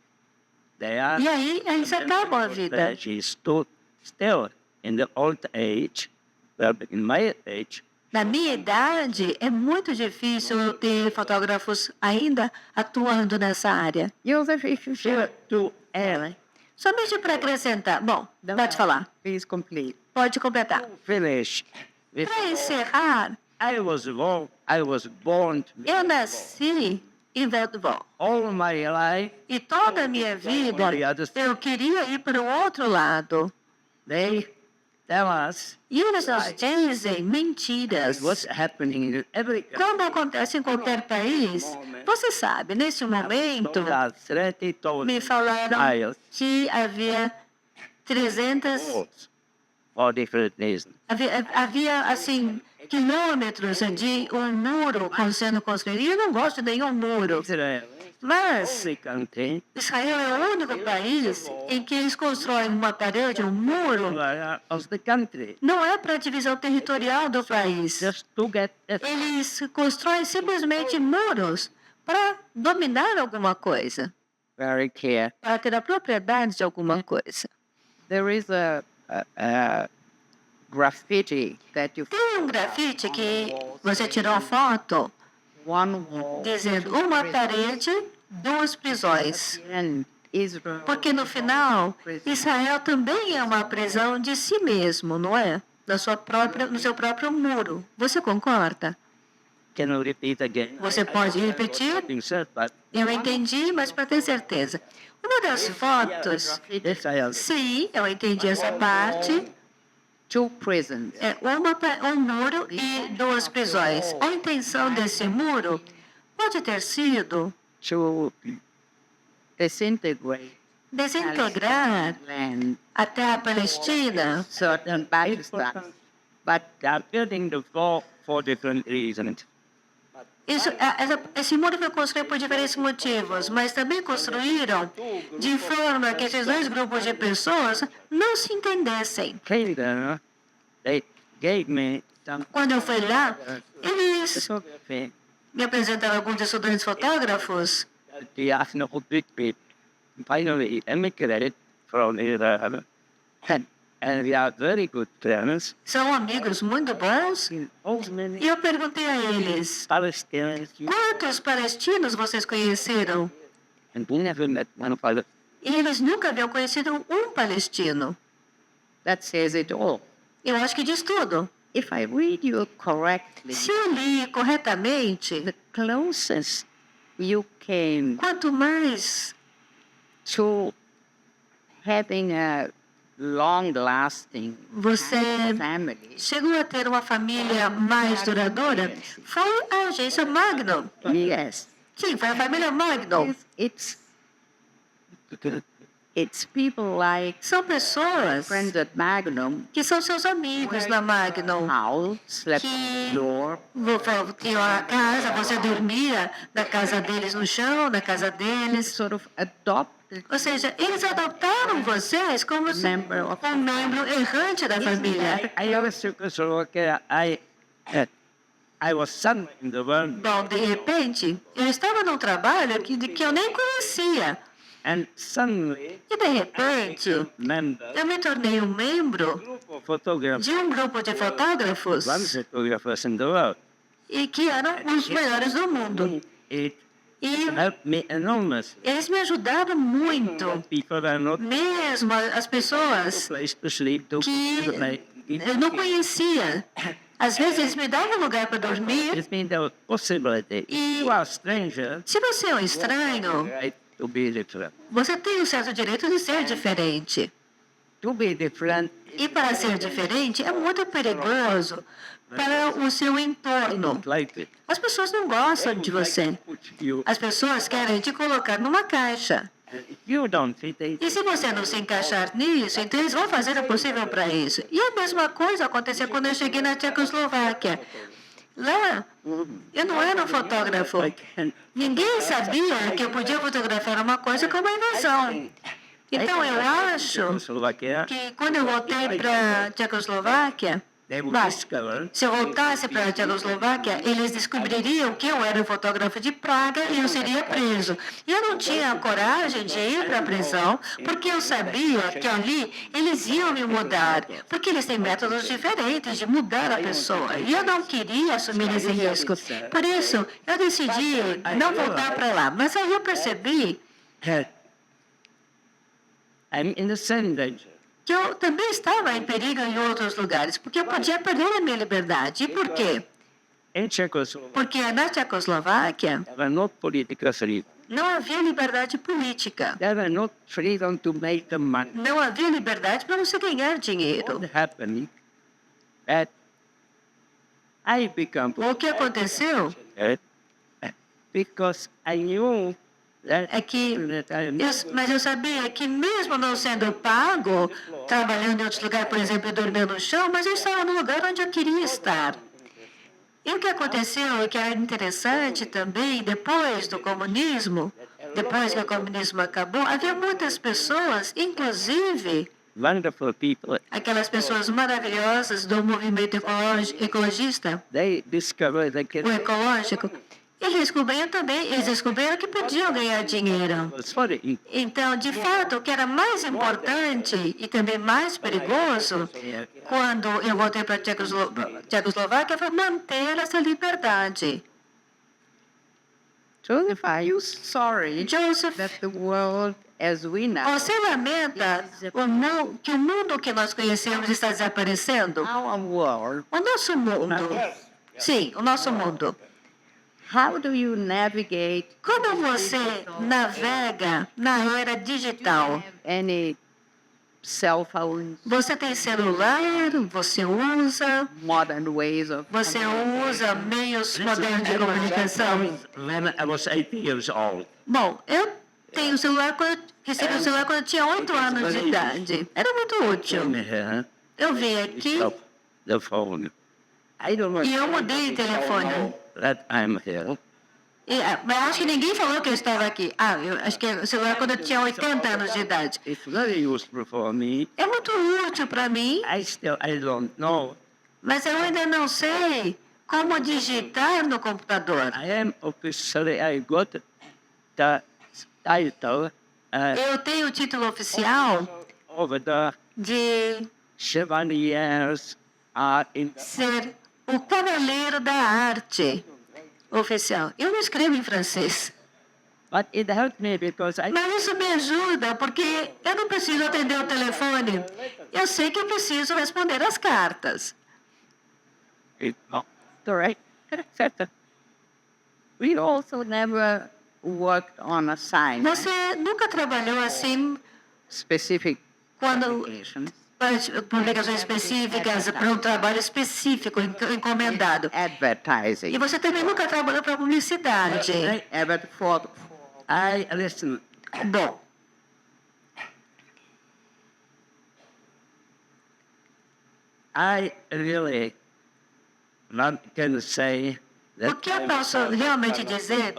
They are E aí, eles acabam a vida. that he stood still in the old age, well, in my age, Na minha idade, é muito difícil eu ter fotógrafos ainda atuando nessa área. Joseph, if you share to Somente para acrescentar. Bom, pode falar. please complete. Pode completar. finish with Para encerrar, I was born eu nasci em Vaudeville. all my life. E toda a minha vida, eu queria ir para o outro lado. They tell us E eles nos dizem mentiras. what's happening in every Como acontece em qualquer país, você sabe, nesse momento, me falaram miles que havia 300, for different reasons. havia assim, quilômetros de um muro sendo construído. E eu não gosto de nenhum muro. Israel Mas is a country Israel é o único país em que eles constroem uma parede, um muro. of the country Não é para a divisão territorial do país. just to get it. Eles constroem simplesmente muros para dominar alguma coisa, Very clear. para ter a propriedade de alguma coisa. There is a graffiti that you Tem um grafite que você tirou a foto one wall dizendo uma parede, duas prisões. and Porque, no final, Israel também é uma prisão de si mesmo, não é? No seu próprio muro. Você concorda? Can you repeat again? Você pode repetir? Being said, but Eu entendi, mas para ter certeza. Uma das fotos, Israel sim, eu entendi essa parte. Two prisons. É um muro e 2 prisões. A intenção desse muro pode ter sido to Disintegrate desintegrar land, a terra palestina. certain Palestine. But they are building the wall for different reasons. Esse muro foi construído por diferentes motivos, mas também construíram de forma que esses 2 grupos de pessoas não se entendessem. Later, they gave me some Quando eu fui lá, eles photography. me apresentaram alguns estudantes fotógrafos. The Big people finally emigrated from Israel. And we are very good friends. São amigos muito bons. All many E eu perguntei a eles, Palestinians, quantos palestinos vocês conheceram? and we never met one Palestinian. E eles nunca haviam conhecido um palestino. that says it all. Eu acho que diz tudo. If I read you correctly, Se eu li corretamente, the closest you came quanto mais to having a long-lasting você family chegou a ter uma família mais duradoura, foi a agência Magnum. yes, Sim, foi a família Magnum. it's people like São pessoas friends at Magnum, que são seus amigos na Magnum. house, slept on the floor, Tinham a casa, você dormia na casa deles, no chão, na casa deles. sort of adopted Ou seja, eles adoptaram vocês como member of um membro errante da família. I was Czechoslovakia. I was somewhere in the world, Bom, de repente, eu estava num trabalho que eu nem conhecia. and suddenly, E, de repente, member eu me tornei um membro group of photographers, de um grupo de fotógrafos one photographers in the world. e que eram os melhores do mundo. It E helped me enormously. eles me ajudaram muito. People are not Mesmo as pessoas place to sleep to que like, eu não conhecia. Às vezes eles me davam lugar para dormir. it means the possibility. E- You are stranger, Se você é um estranho, right, to be different. você tem um certo direito de ser diferente. To be different, E para ser diferente é muito perigoso para o seu entorno. don't like it. As pessoas não gostam de você. Put you, As pessoas querem te colocar numa caixa. if you don't fit it, E se você não se encaixar nisso, então eles vão fazer o possível para isso. E a mesma coisa aconteceu quando eu cheguei na Tchecoslováquia. Lá, eu não era um fotógrafo. I can Ninguém sabia que eu podia fotografar uma coisa como a invasão. Então, eu acho Slovakia, que quando eu voltei para a Tchecoslováquia, they will Vai. discover se eu voltasse para a Tchecoslováquia, eles descobririam que eu era um fotógrafo de Praga e eu seria preso. E eu não tinha coragem de ir para a prisão, porque eu sabia que ali eles iam me mudar, porque eles têm métodos diferentes de mudar a pessoa. E eu não queria assumir esse risco. Por isso, eu decidi não voltar para lá. Mas aí eu percebi that I'm in the same danger. que eu também estava em perigo em outros lugares, porque eu podia perder a minha liberdade. E por quê? In Czechoslovakia, Porque na Tchecoslováquia there were not political freedom. não havia liberdade política. There were not freedom to make the money. Não havia liberdade para você ganhar dinheiro. What happened that I become O que aconteceu because I knew that, é que that I mas eu sabia que mesmo não sendo pago, trabalhando em outros lugares, por exemplo, dormindo no chão, mas eu estava no lugar onde eu queria estar. E o que aconteceu, e que era interessante também, depois do comunismo, depois que o comunismo acabou, havia muitas pessoas, inclusive wonderful people, aquelas pessoas maravilhosas do movimento ecologista, they discovered they o can ecológico, eles descobriram que podiam ganhar dinheiro. sorry, Então, de fato, o que era mais importante e também mais perigoso, quando eu voltei para a Tchecoslováquia, foi manter essa liberdade. Joseph, are you sorry Joseph, that the world as we know, Você lamenta que o mundo que nós conhecemos está desaparecendo? our world, O nosso mundo. Sim, o nosso mundo. how do you navigate? Como você navega na era digital? Any cell phones, Você tem celular, você usa, modern ways of meios modernos de comunicação. When I was 8 years old, Bom, eu tenho celular recebi o celular quando eu tinha 8 anos de idade. Era muito útil. here, Eu vim aqui the phone. I don't know e eu mudei de telefone. that I'm here. Mas acho que ninguém falou que eu estava aqui. Eu acho que o celular quando eu tinha 80 anos de idade. It's very useful for me. É muito útil para mim, I don't know. mas eu ainda não sei como digitar no computador. I got the title Eu tenho o título oficial over the de 7 years in ser o cavaleiro da arte oficial. Eu não escrevo em francês, but it helped me because I mas isso me ajuda porque eu não preciso atender o telefone. Eu sei que eu preciso responder as cartas. correct. We also never worked on assignment, Você nunca trabalhou assim specific quando applications, para publicações específicas, para um trabalho específico encomendado. advertising. E você também nunca trabalhou para publicidade. listen. Bom, I really not can say that o que eu posso realmente dizer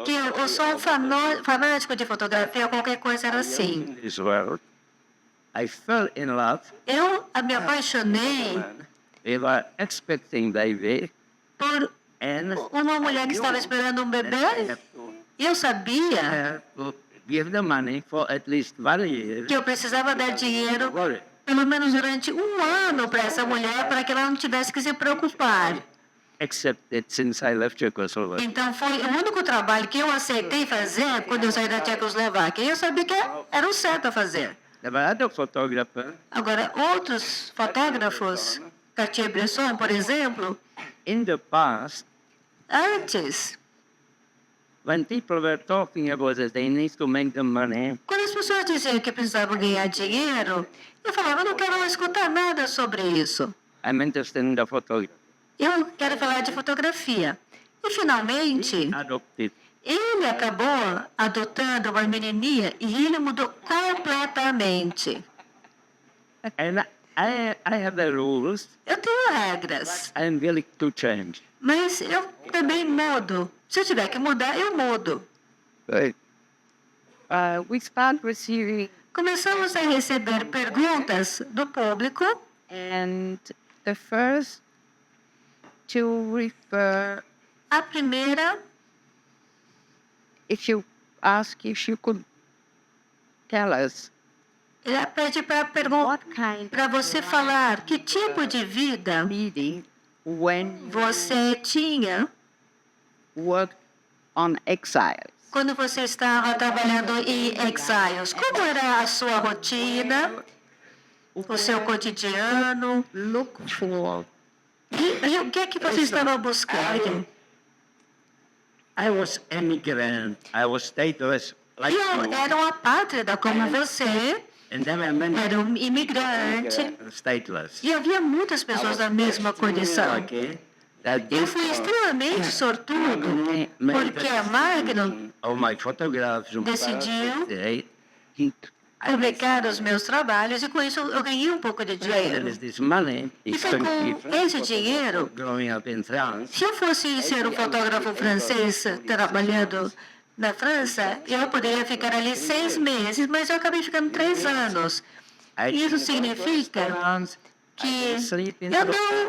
que eu sou um fanático de fotografia ou qualquer coisa era assim. in this world. I fell in love. Eu me apaixonei We were expecting baby, por and uma mulher que estava esperando um bebê. E eu sabia to give the money for at least 1 year. que eu precisava dar dinheiro Worry. pelo menos durante um ano para essa mulher, para que ela não tivesse que se preocupar. Except that since I left Czechoslovakia, Então, foi o único trabalho que eu aceitei fazer quando eu saí da Tchecoslováquia. E eu sabia que era o certo a fazer. there were other photographers Agora, outros fotógrafos, Cartier-Bresson, por exemplo, in the past. antes, When people were talking about it, they need to make the money. quando as pessoas diziam que precisavam ganhar dinheiro, eu falava, eu não quero escutar nada sobre isso. I'm interested in the photography. Eu quero falar de fotografia. E, finalmente, Adopted. ele acabou adotando uma menininha e ele mudou completamente. And I have the rules. Eu tenho regras, I'm willing to change. mas eu também mudo. Se eu tiver que mudar, eu mudo. Right. We start receiving, Começamos a receber perguntas do público and the first to refer, A primeira, if you ask if you could tell us ela pede para what kind você falar que tipo de vida leading when you você tinha worked on exiles. quando você estava trabalhando em Exiles. Como era a sua rotina, o seu cotidiano? Look for E o que é que você estava buscando? I was immigrant. I was stateless like Eu you. era uma pátrida como você, And then I met era um imigrante, stateless. e havia muitas pessoas da mesma condição. Okay. That Eu fui extremamente sortudo, porque a Magnum of my photographs decidiu they publicar os meus trabalhos e com isso eu ganhei um pouco de dinheiro. is this money E is foi com esse dinheiro, growing up in France. se eu fosse ser um fotógrafo francês trabalhando na França, eu poderia ficar ali 6 meses, mas eu acabei ficando 3 anos. Isso significa que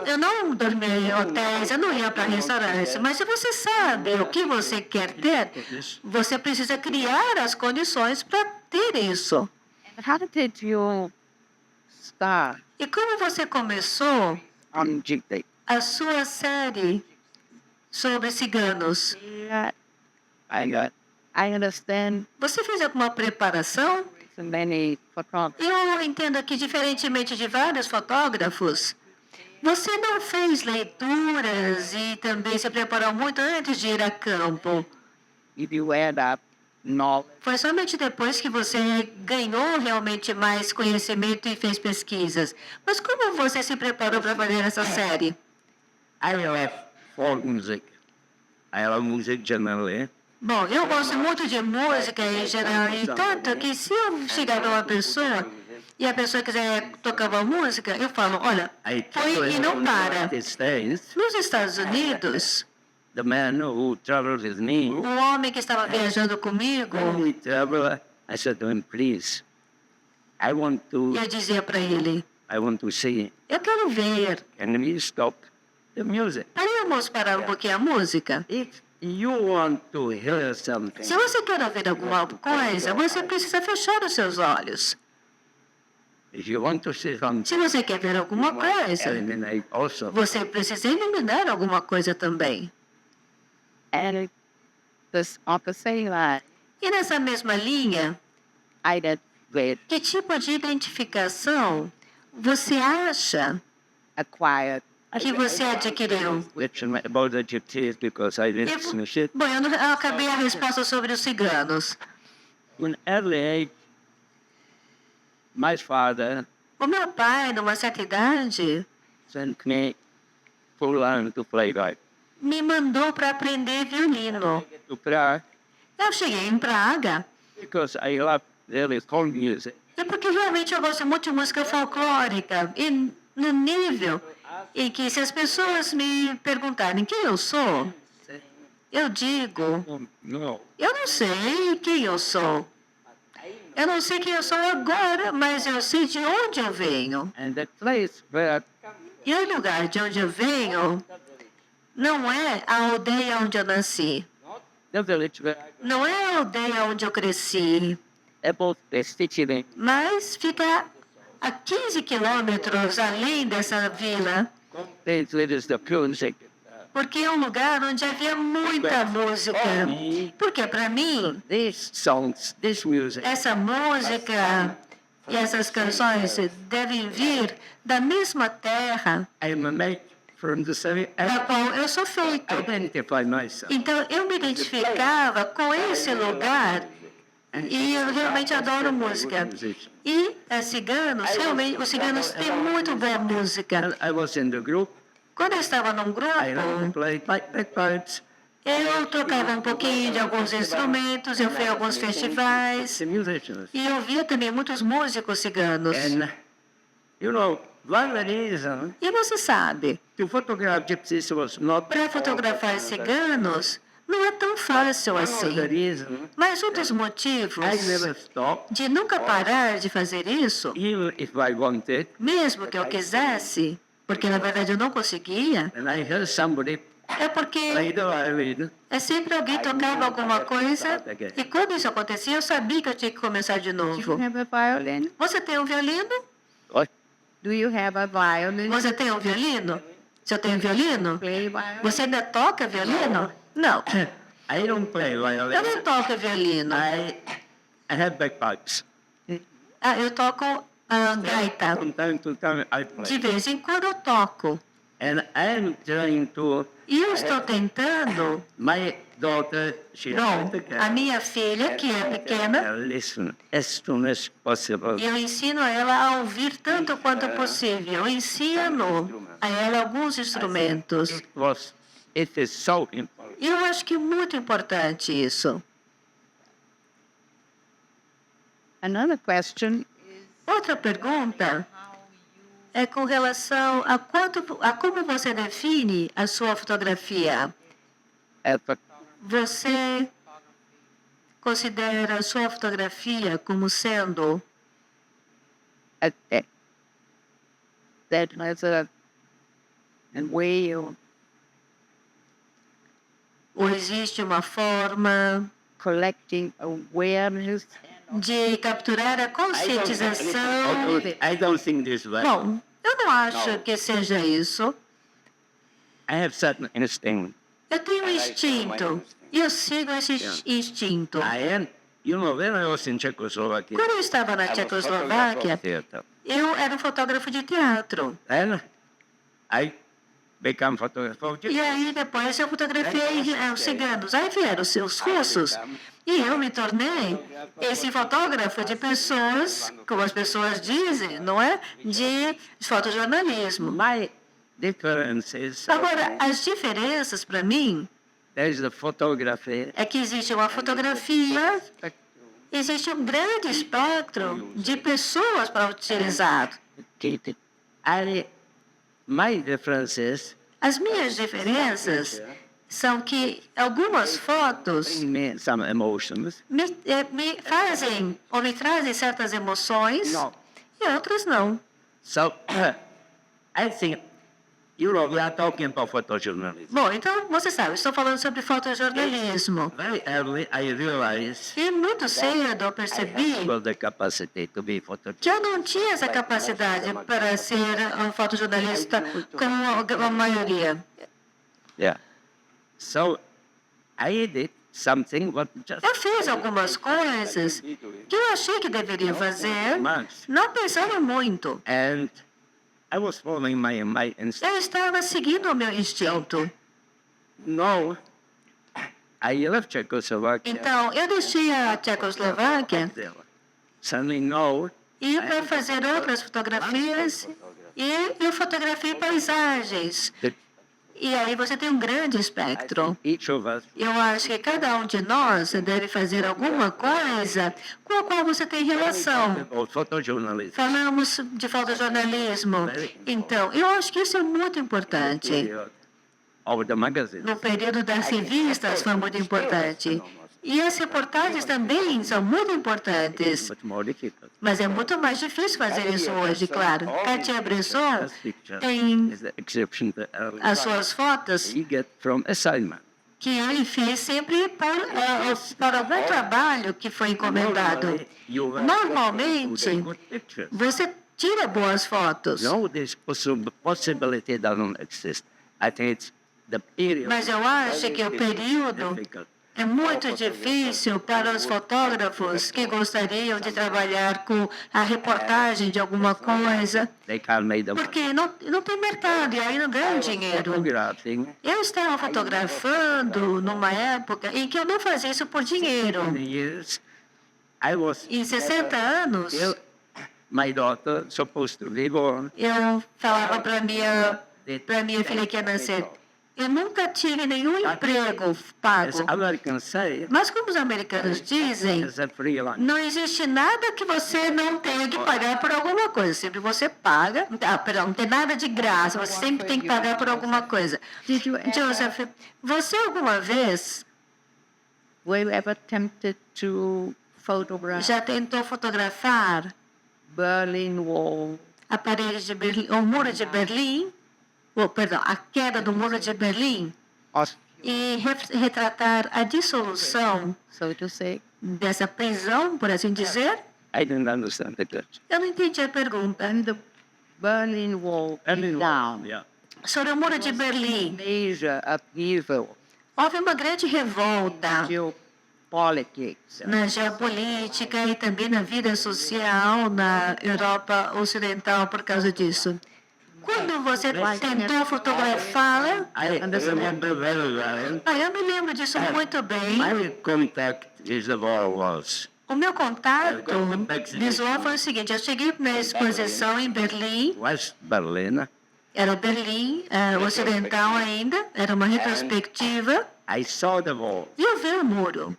eu não dormia em hotéis, eu não ia para restaurantes, mas se você sabe o que você quer ter, você precisa criar as condições para ter isso. How did you start E como você começou on Jigday? a sua série sobre ciganos? I got I understand Você fez alguma preparação? many photographers. Eu entendo que, diferentemente de vários fotógrafos, você não fez leituras e também se preparou muito antes de ir a campo. If you add up knowledge, Foi somente depois que você ganhou realmente mais conhecimento e fez pesquisas. Mas como você se preparou para fazer essa série? I love folk music. I love music generally. Bom, eu gosto muito de música em geral, e tanto que se eu chegar para uma pessoa e a pessoa quiser tocar uma música, eu falo, olha, I põe e não para. United States, Nos Estados Unidos, the man who travels with me, o homem que estava viajando comigo, only traveler, I said to him, please, I want eu dizia para ele, to see, eu quero ver, can we stop the music? podemos parar um pouquinho a música? If you want to hear something, Se você quer ouvir alguma coisa, você precisa fechar os seus olhos. if you want to see something, Se você quer ver alguma coisa, eliminate also. você precisa eliminar alguma coisa também. and this on the same line, E nessa mesma linha, identified, que tipo de identificação você acha acquired, que você adquiriu? Which about the gypsies because I didn't Eu, finish it. bom, eu acabei a resposta sobre os ciganos. In early age, my father O meu pai, numa certa idade, sent me to learn to play guitar. me mandou para aprender violino. To Prague Eu cheguei em Praga, because I love really folk music. é porque realmente eu gosto muito de música folclórica. E no nível em que, se as pessoas me perguntarem quem eu sou, eu digo, No, eu não sei quem eu sou. Eu não sei quem eu sou agora, mas eu sei de onde eu venho. and the place where E o lugar de onde eu venho não é a aldeia onde eu nasci. the village where Não é a aldeia onde eu cresci. about the city, Mas fica a 15 quilômetros além dessa vila, place where is the pure music. porque é um lugar onde havia muita música. Porque, para mim, These songs, this music, essa música e essas canções devem vir da mesma terra I'm a mate from the same. da qual eu sou feito. Identify myself. Então, eu me identificava com esse lugar e eu realmente adoro música. E ciganos, realmente, os ciganos têm muito boa música. I was in the group. Quando eu estava num I learned to grupo, play bagpipes, eu tocava um pouquinho de alguns instrumentos, eu fui a alguns festivais the musicians. e eu via também muitos músicos ciganos. And, you know, one reason E você sabe, to photograph gypsies was not para fotografar ciganos não é tão fácil the assim. reason. Mas um dos motivos I never stopped, de nunca parar de fazer isso, even if I wanted, mesmo que eu quisesse, porque na verdade eu não conseguia, and I heard somebody é porque play the violin. é sempre alguém tocava alguma coisa e quando isso acontecia eu sabia que eu tinha que começar de do you novo. have a violin? Você tem um violino? What? Do you have a violin? Você tem um violino? Se eu tenho violino? Play violin? Você ainda toca violino? Não, I don't play eu violin. não toco violino. I have bagpipes. Eu toco gaita. From time to time I De play. vez em quando eu toco. And I'm trying to, E eu estou tentando. my daughter, she's Bom, the a minha filha, que é pequena, listen as soon as possible. eu ensino ela a ouvir tanto quanto possível. Eu ensino a ela alguns instrumentos. It is so important. E eu acho que é muito importante isso. Another question, Outra pergunta é com relação a como você define a sua fotografia. Você considera a sua fotografia como sendo that has a way of ou existe uma forma collecting awareness? de capturar a conscientização? I don't think this way. Bom, eu não acho que seja isso. I have certain instinct. Eu tenho um instinto. E eu sigo esse instinto. When I was in Czechoslovakia, Quando eu estava na Tchecoslováquia, theater, eu era um fotógrafo de teatro. then I became photographer. E aí depois eu fotografei os ciganos. Aí vieram os seus russos. E eu me tornei esse fotógrafo de pessoas, como as pessoas dizem, não é? De fotojornalismo. My difference is Agora, as diferenças para mim there's the photography. é que existe uma fotografia, existe um grande espectro de pessoas para utilizar. My difference is As minhas diferenças são que algumas fotos bring me some emotions. me fazem ou me trazem certas emoções No. e outras não. So I think we are talking about photojournalism. Bom, então você sabe, estou falando sobre fotojornalismo. Very early I realized E muito cedo eu percebi well the capacity to be photojournalist. que eu não tinha essa capacidade para ser um fotojornalista como a maioria. Yeah. So I did something what just Eu fiz algumas coisas que eu achei que deveria fazer, não pensando muito. and I was following my instinct. Eu estava seguindo o meu instinto. No, I left Czechoslovakia. Então, eu deixei a Tchecoslováquia Suddenly, no, e para fazer outras fotografias e eu fotografei paisagens. that E aí você tem um grande espectro. each of us Eu acho que cada um de nós deve fazer alguma coisa com a qual você tem relação. about photojournalism. Falamos de fotojornalismo. Então, eu acho que isso é muito importante. Of the magazine. No período das revistas foi muito importante. E as reportagens também são muito importantes. But more difficult. Mas é muito mais difícil fazer isso hoje, claro. Cartier-Bresson This picture tem is the exception to early as suas fotos we get from assignment. que ele fez sempre para algum trabalho que foi encomendado. Normalmente, Good pictures. você tira boas fotos. No, this possibility doesn't exist. I think it's the period. Mas eu acho que o período difficult. é muito difícil para os fotógrafos que gostariam de trabalhar com a reportagem de alguma coisa, They can't make them. porque não tem mercado e aí não ganham dinheiro. Photographing Eu estava fotografando numa época em que eu não fazia isso por dinheiro. in the years. I was Em 60 anos, my daughter supposed to be born. eu falava para minha filha que ia nascer, eu nunca tive nenhum emprego As pago. Americans say, Mas como os americanos dizem, it's a free lunch. não existe nada que você não tenha que pagar por alguma coisa. Sempre você paga. Perdão, não tem nada de graça. Você sempre tem que pagar por alguma coisa. Joseph, você alguma vez Were you ever tempted to photograph já tentou fotografar Berlin Wall? a parede de Berlim, o muro de Berlim? Perdão, a queda do muro de Berlim? E retratar a dissolução So to say, dessa prisão, por assim dizer? I didn't understand the question. Eu não entendi a pergunta. when the Berlin Wall came down, Yeah. Sobre o muro de Berlim. major upheaval, Houve uma grande revolta geopolitics, na geopolítica e também na vida social na Europa Ocidental por causa disso. Quando você tentou fotografá-la, I remember very well. eu me lembro disso muito bem. My contact with the war was O meu contato visual foi o seguinte, eu cheguei na exposição em Berlim, West Berlin. era Berlim Ocidental ainda, era uma retrospectiva, I saw the wall e eu vi o muro.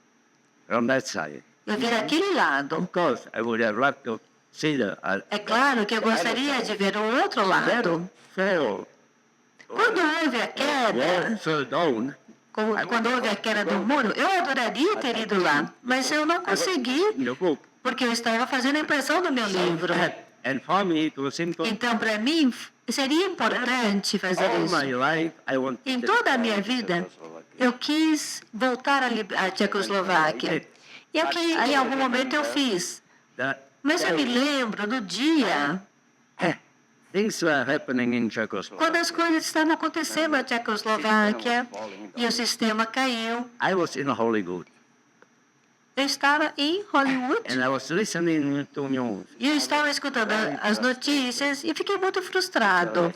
from that side. Eu vi daquele lado. Of course, I would have loved to see the É claro que eu gostaria de ver o outro lado. fell. Quando houve a queda, Fell down. quando houve a queda do muro, eu adoraria ter ido lá, mas eu não consegui, In the book. porque eu estava fazendo a impressão do meu livro. And for me, it was important. Então, para mim, seria importante fazer All isso. my life, I wanted Em toda a minha vida, eu quis voltar à Tchecoslováquia. E aqui, em algum momento eu fiz. that Mas eu me lembro do dia things were happening in Czechoslovakia. quando as coisas estavam acontecendo na Tchecoslováquia e o sistema caiu. I was in Hollywood Eu estava em Hollywood and I was listening to news. e eu estava escutando as notícias e fiquei muito frustrado,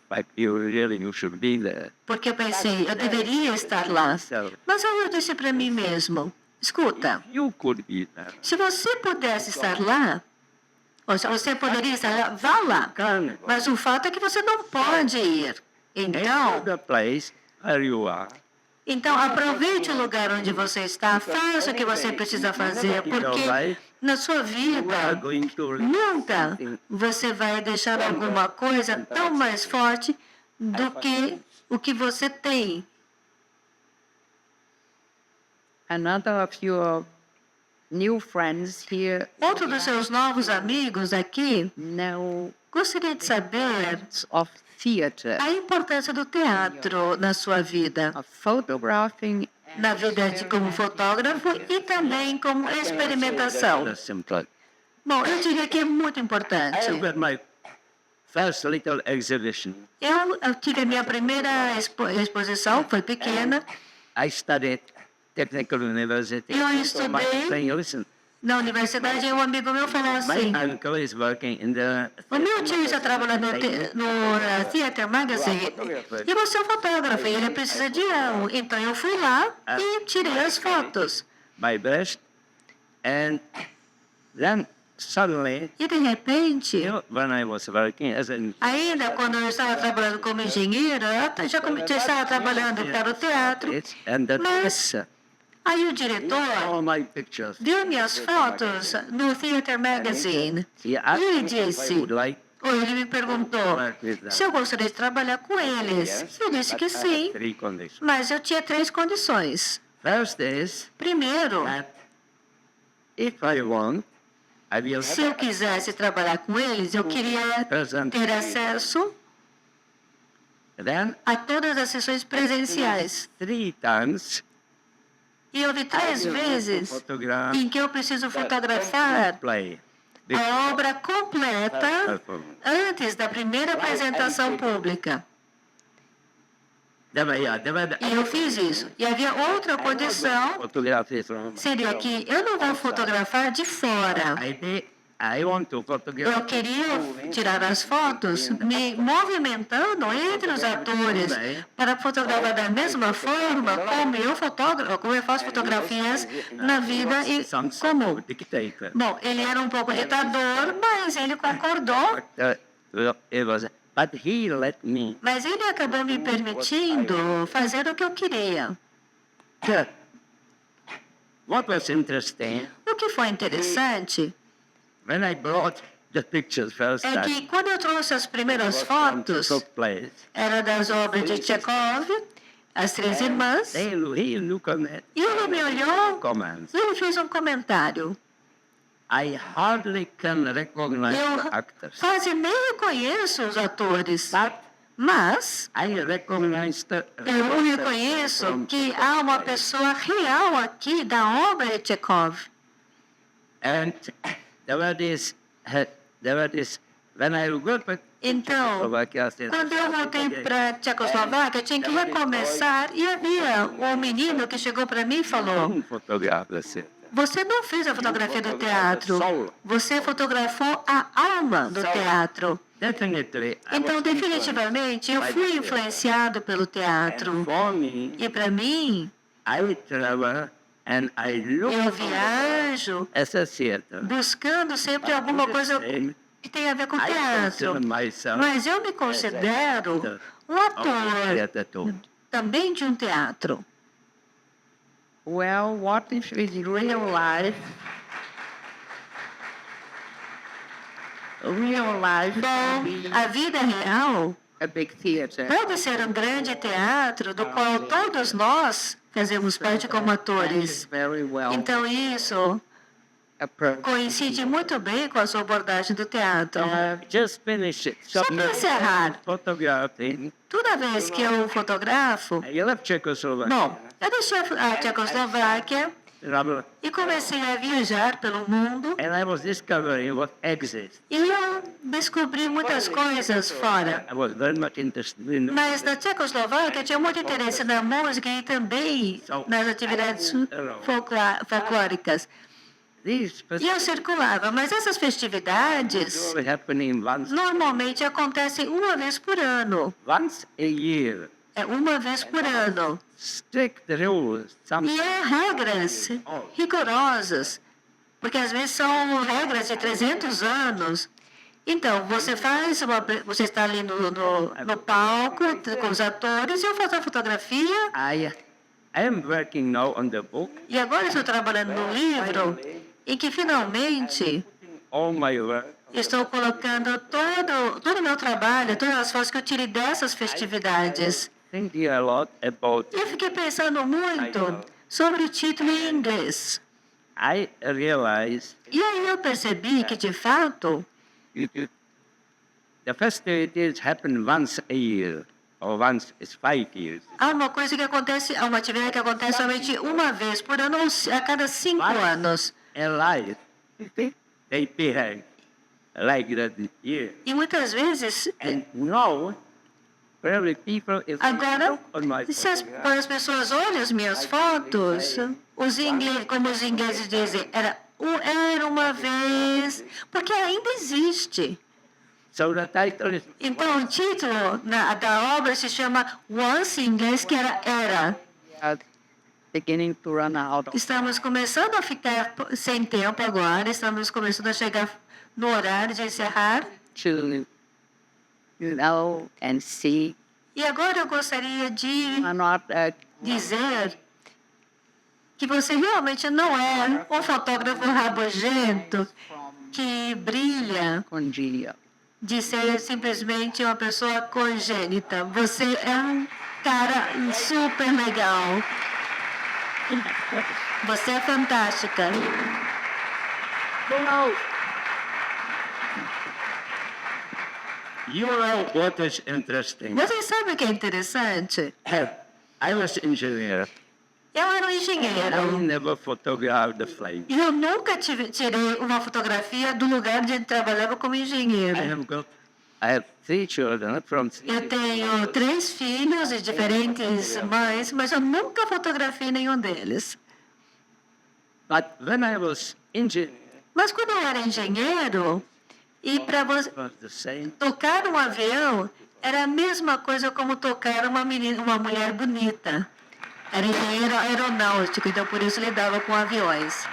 Like you should be there. porque eu pensei, eu deveria estar lá. Mas aí eu disse para mim mesmo, escuta, You could be there. se você pudesse estar lá, ou se você poderia estar lá, vá lá. Come. Mas o fato é que você não pode ir. Enter the place where you are. Então, aproveite o lugar onde você está, faça o que você precisa fazer, porque na sua You are vida, going to nunca você vai deixar alguma coisa tão mais forte do que o que você tem. Another of your new friends here Outro dos seus novos amigos aqui know gostaria de saber of theater, a importância do teatro na sua vida, of photographing, na vida como fotógrafo e também como experimentação. the simple. Bom, eu diria que é muito importante. I got my first little exhibition. Eu tive a minha primeira exposição, foi pequena, I studied Technical University. Eu My estudei saying, listen, na universidade e um amigo meu falou assim, my uncle is working in the o meu tio está trabalhando no Theater Magazine e você é um fotógrafo e ele precisa de eu. Então eu fui lá e tirei as fotos. my best, and then suddenly, E de repente, when I was working as an ainda quando eu estava trabalhando como engenheiro, eu já estava trabalhando para o teatro, and the mas aí o diretor all my pictures. viu minhas fotos no Theater Magazine. He asked E ele me if I disse, would like ou ele me perguntou se eu gostaria de trabalhar com eles. Eu disse que sim, three conditions. mas eu tinha 3 condições. First is Primeiro, that if I want, I will se eu quisesse trabalhar com eles, eu queria ter acesso then a todas as sessões presenciais. 3 times E houve 3 vezes photograph em que eu preciso fotografar play. a obra completa antes da primeira apresentação pública. E eu fiz isso. E havia outra condição, Photography from seria que eu não vou fotografar de fora. I want to photograph. Eu queria tirar as fotos me movimentando entre os atores para fotografar da mesma forma como eu faço fotografias na vida comum. Dictator. Bom, ele era um pouco ditador, mas ele concordou. But he let me. Mas ele acabou me permitindo fazer o que eu queria. What was interesting, O que foi interessante when I brought the pictures first é que quando eu trouxe as primeiras fotos, took place, era das obras de Chekhov, As Três Irmãs, he looked on it, e ele me olhou comments. e ele fez um comentário. I hardly can recognize Eu actors. quase nem reconheço os atores, mas I recognized eu reconheço que há uma pessoa real aqui da obra de Chekhov. and there were this, when I got back Então, Slovakia, I said, quando eu voltei para a Tchecoslováquia, eu tinha que recomeçar e havia um menino que chegou para mim e falou: photograph the set. você não fez a fotografia do teatro, você fotografou a alma do teatro. Definitely. I Então, was definitivamente, eu fui influenciado pelo teatro. For me, E para mim, I travel and I look eu viajo as a theater. buscando sempre alguma coisa que tem a ver com I teatro. consider myself Mas eu me considero um ator theater too. também de um teatro. well, what if in real life, Bom, a vida real a big theater? pode ser um grande teatro do qual todos nós fazemos parte como atores. Very well Então isso approached. coincide muito bem com a sua abordagem do teatro. Just finish it. Só para encerrar, Photographing. toda vez que eu fotografo, I left Czechoslovakia. bom, eu deixei a Tchecoslováquia travel, E comecei a viajar pelo mundo and I was discovering what exists. e eu descobri muitas coisas fora. I was very much interested in Mas na Tchecoslováquia tinha muito interesse na música e também nas atividades folclóricas. these E eu circulava, mas essas festividades were happening normalmente acontecem uma vez por ano. once a year. É uma vez por ano. Strict rules. Some E é regras rigorosas, porque às vezes são regras de 300 anos. Então, você está ali no palco com os atores e eu faço a fotografia. I am working now on the book. E agora estou trabalhando no livro em que finalmente All my work. estou colocando todo o meu trabalho, todas as fotos que eu tirei dessas festividades. Thinking a lot about. E eu fiquei pensando muito sobre o título em inglês. I realized E aí eu percebi que, de fato, the festivities happen once a year, or once is 5 years. há uma coisa que acontece, há uma atividade que acontece somente uma vez por ano ou a cada 5 anos. And life, they behave like that this year. E muitas vezes, And now, probably people is agora, on my se quando as pessoas olham as minhas fotos, como os ingleses dizem, era uma vez, porque ainda existe. So the title is Então, o título da obra se chama Once, em inglês, que era. Beginning to run out of Estamos começando a ficar sem tempo agora, estamos começando a chegar no horário de encerrar. to know and see E agora eu gostaria de are not dizer que você realmente não é um fotógrafo rabugento que brilha congenial. de ser simplesmente uma pessoa congênita. Você é um cara super legal. Você é fantástica. you know what is interesting. Você sabe o que é interessante? I was engineer. Eu era um I engenheiro. never photographed the flight. E eu nunca tirei uma fotografia do lugar onde eu trabalhava como engenheiro. I have 3 children from Eu tenho 3 filhos de diferentes mães, mas eu nunca fotografei nenhum deles. But when I was engineer, Mas quando eu era engenheiro, e para você it was the same. tocar um avião era a mesma coisa como tocar uma mulher bonita. Era engenheiro aeronáutico, então por isso lidava com aviões.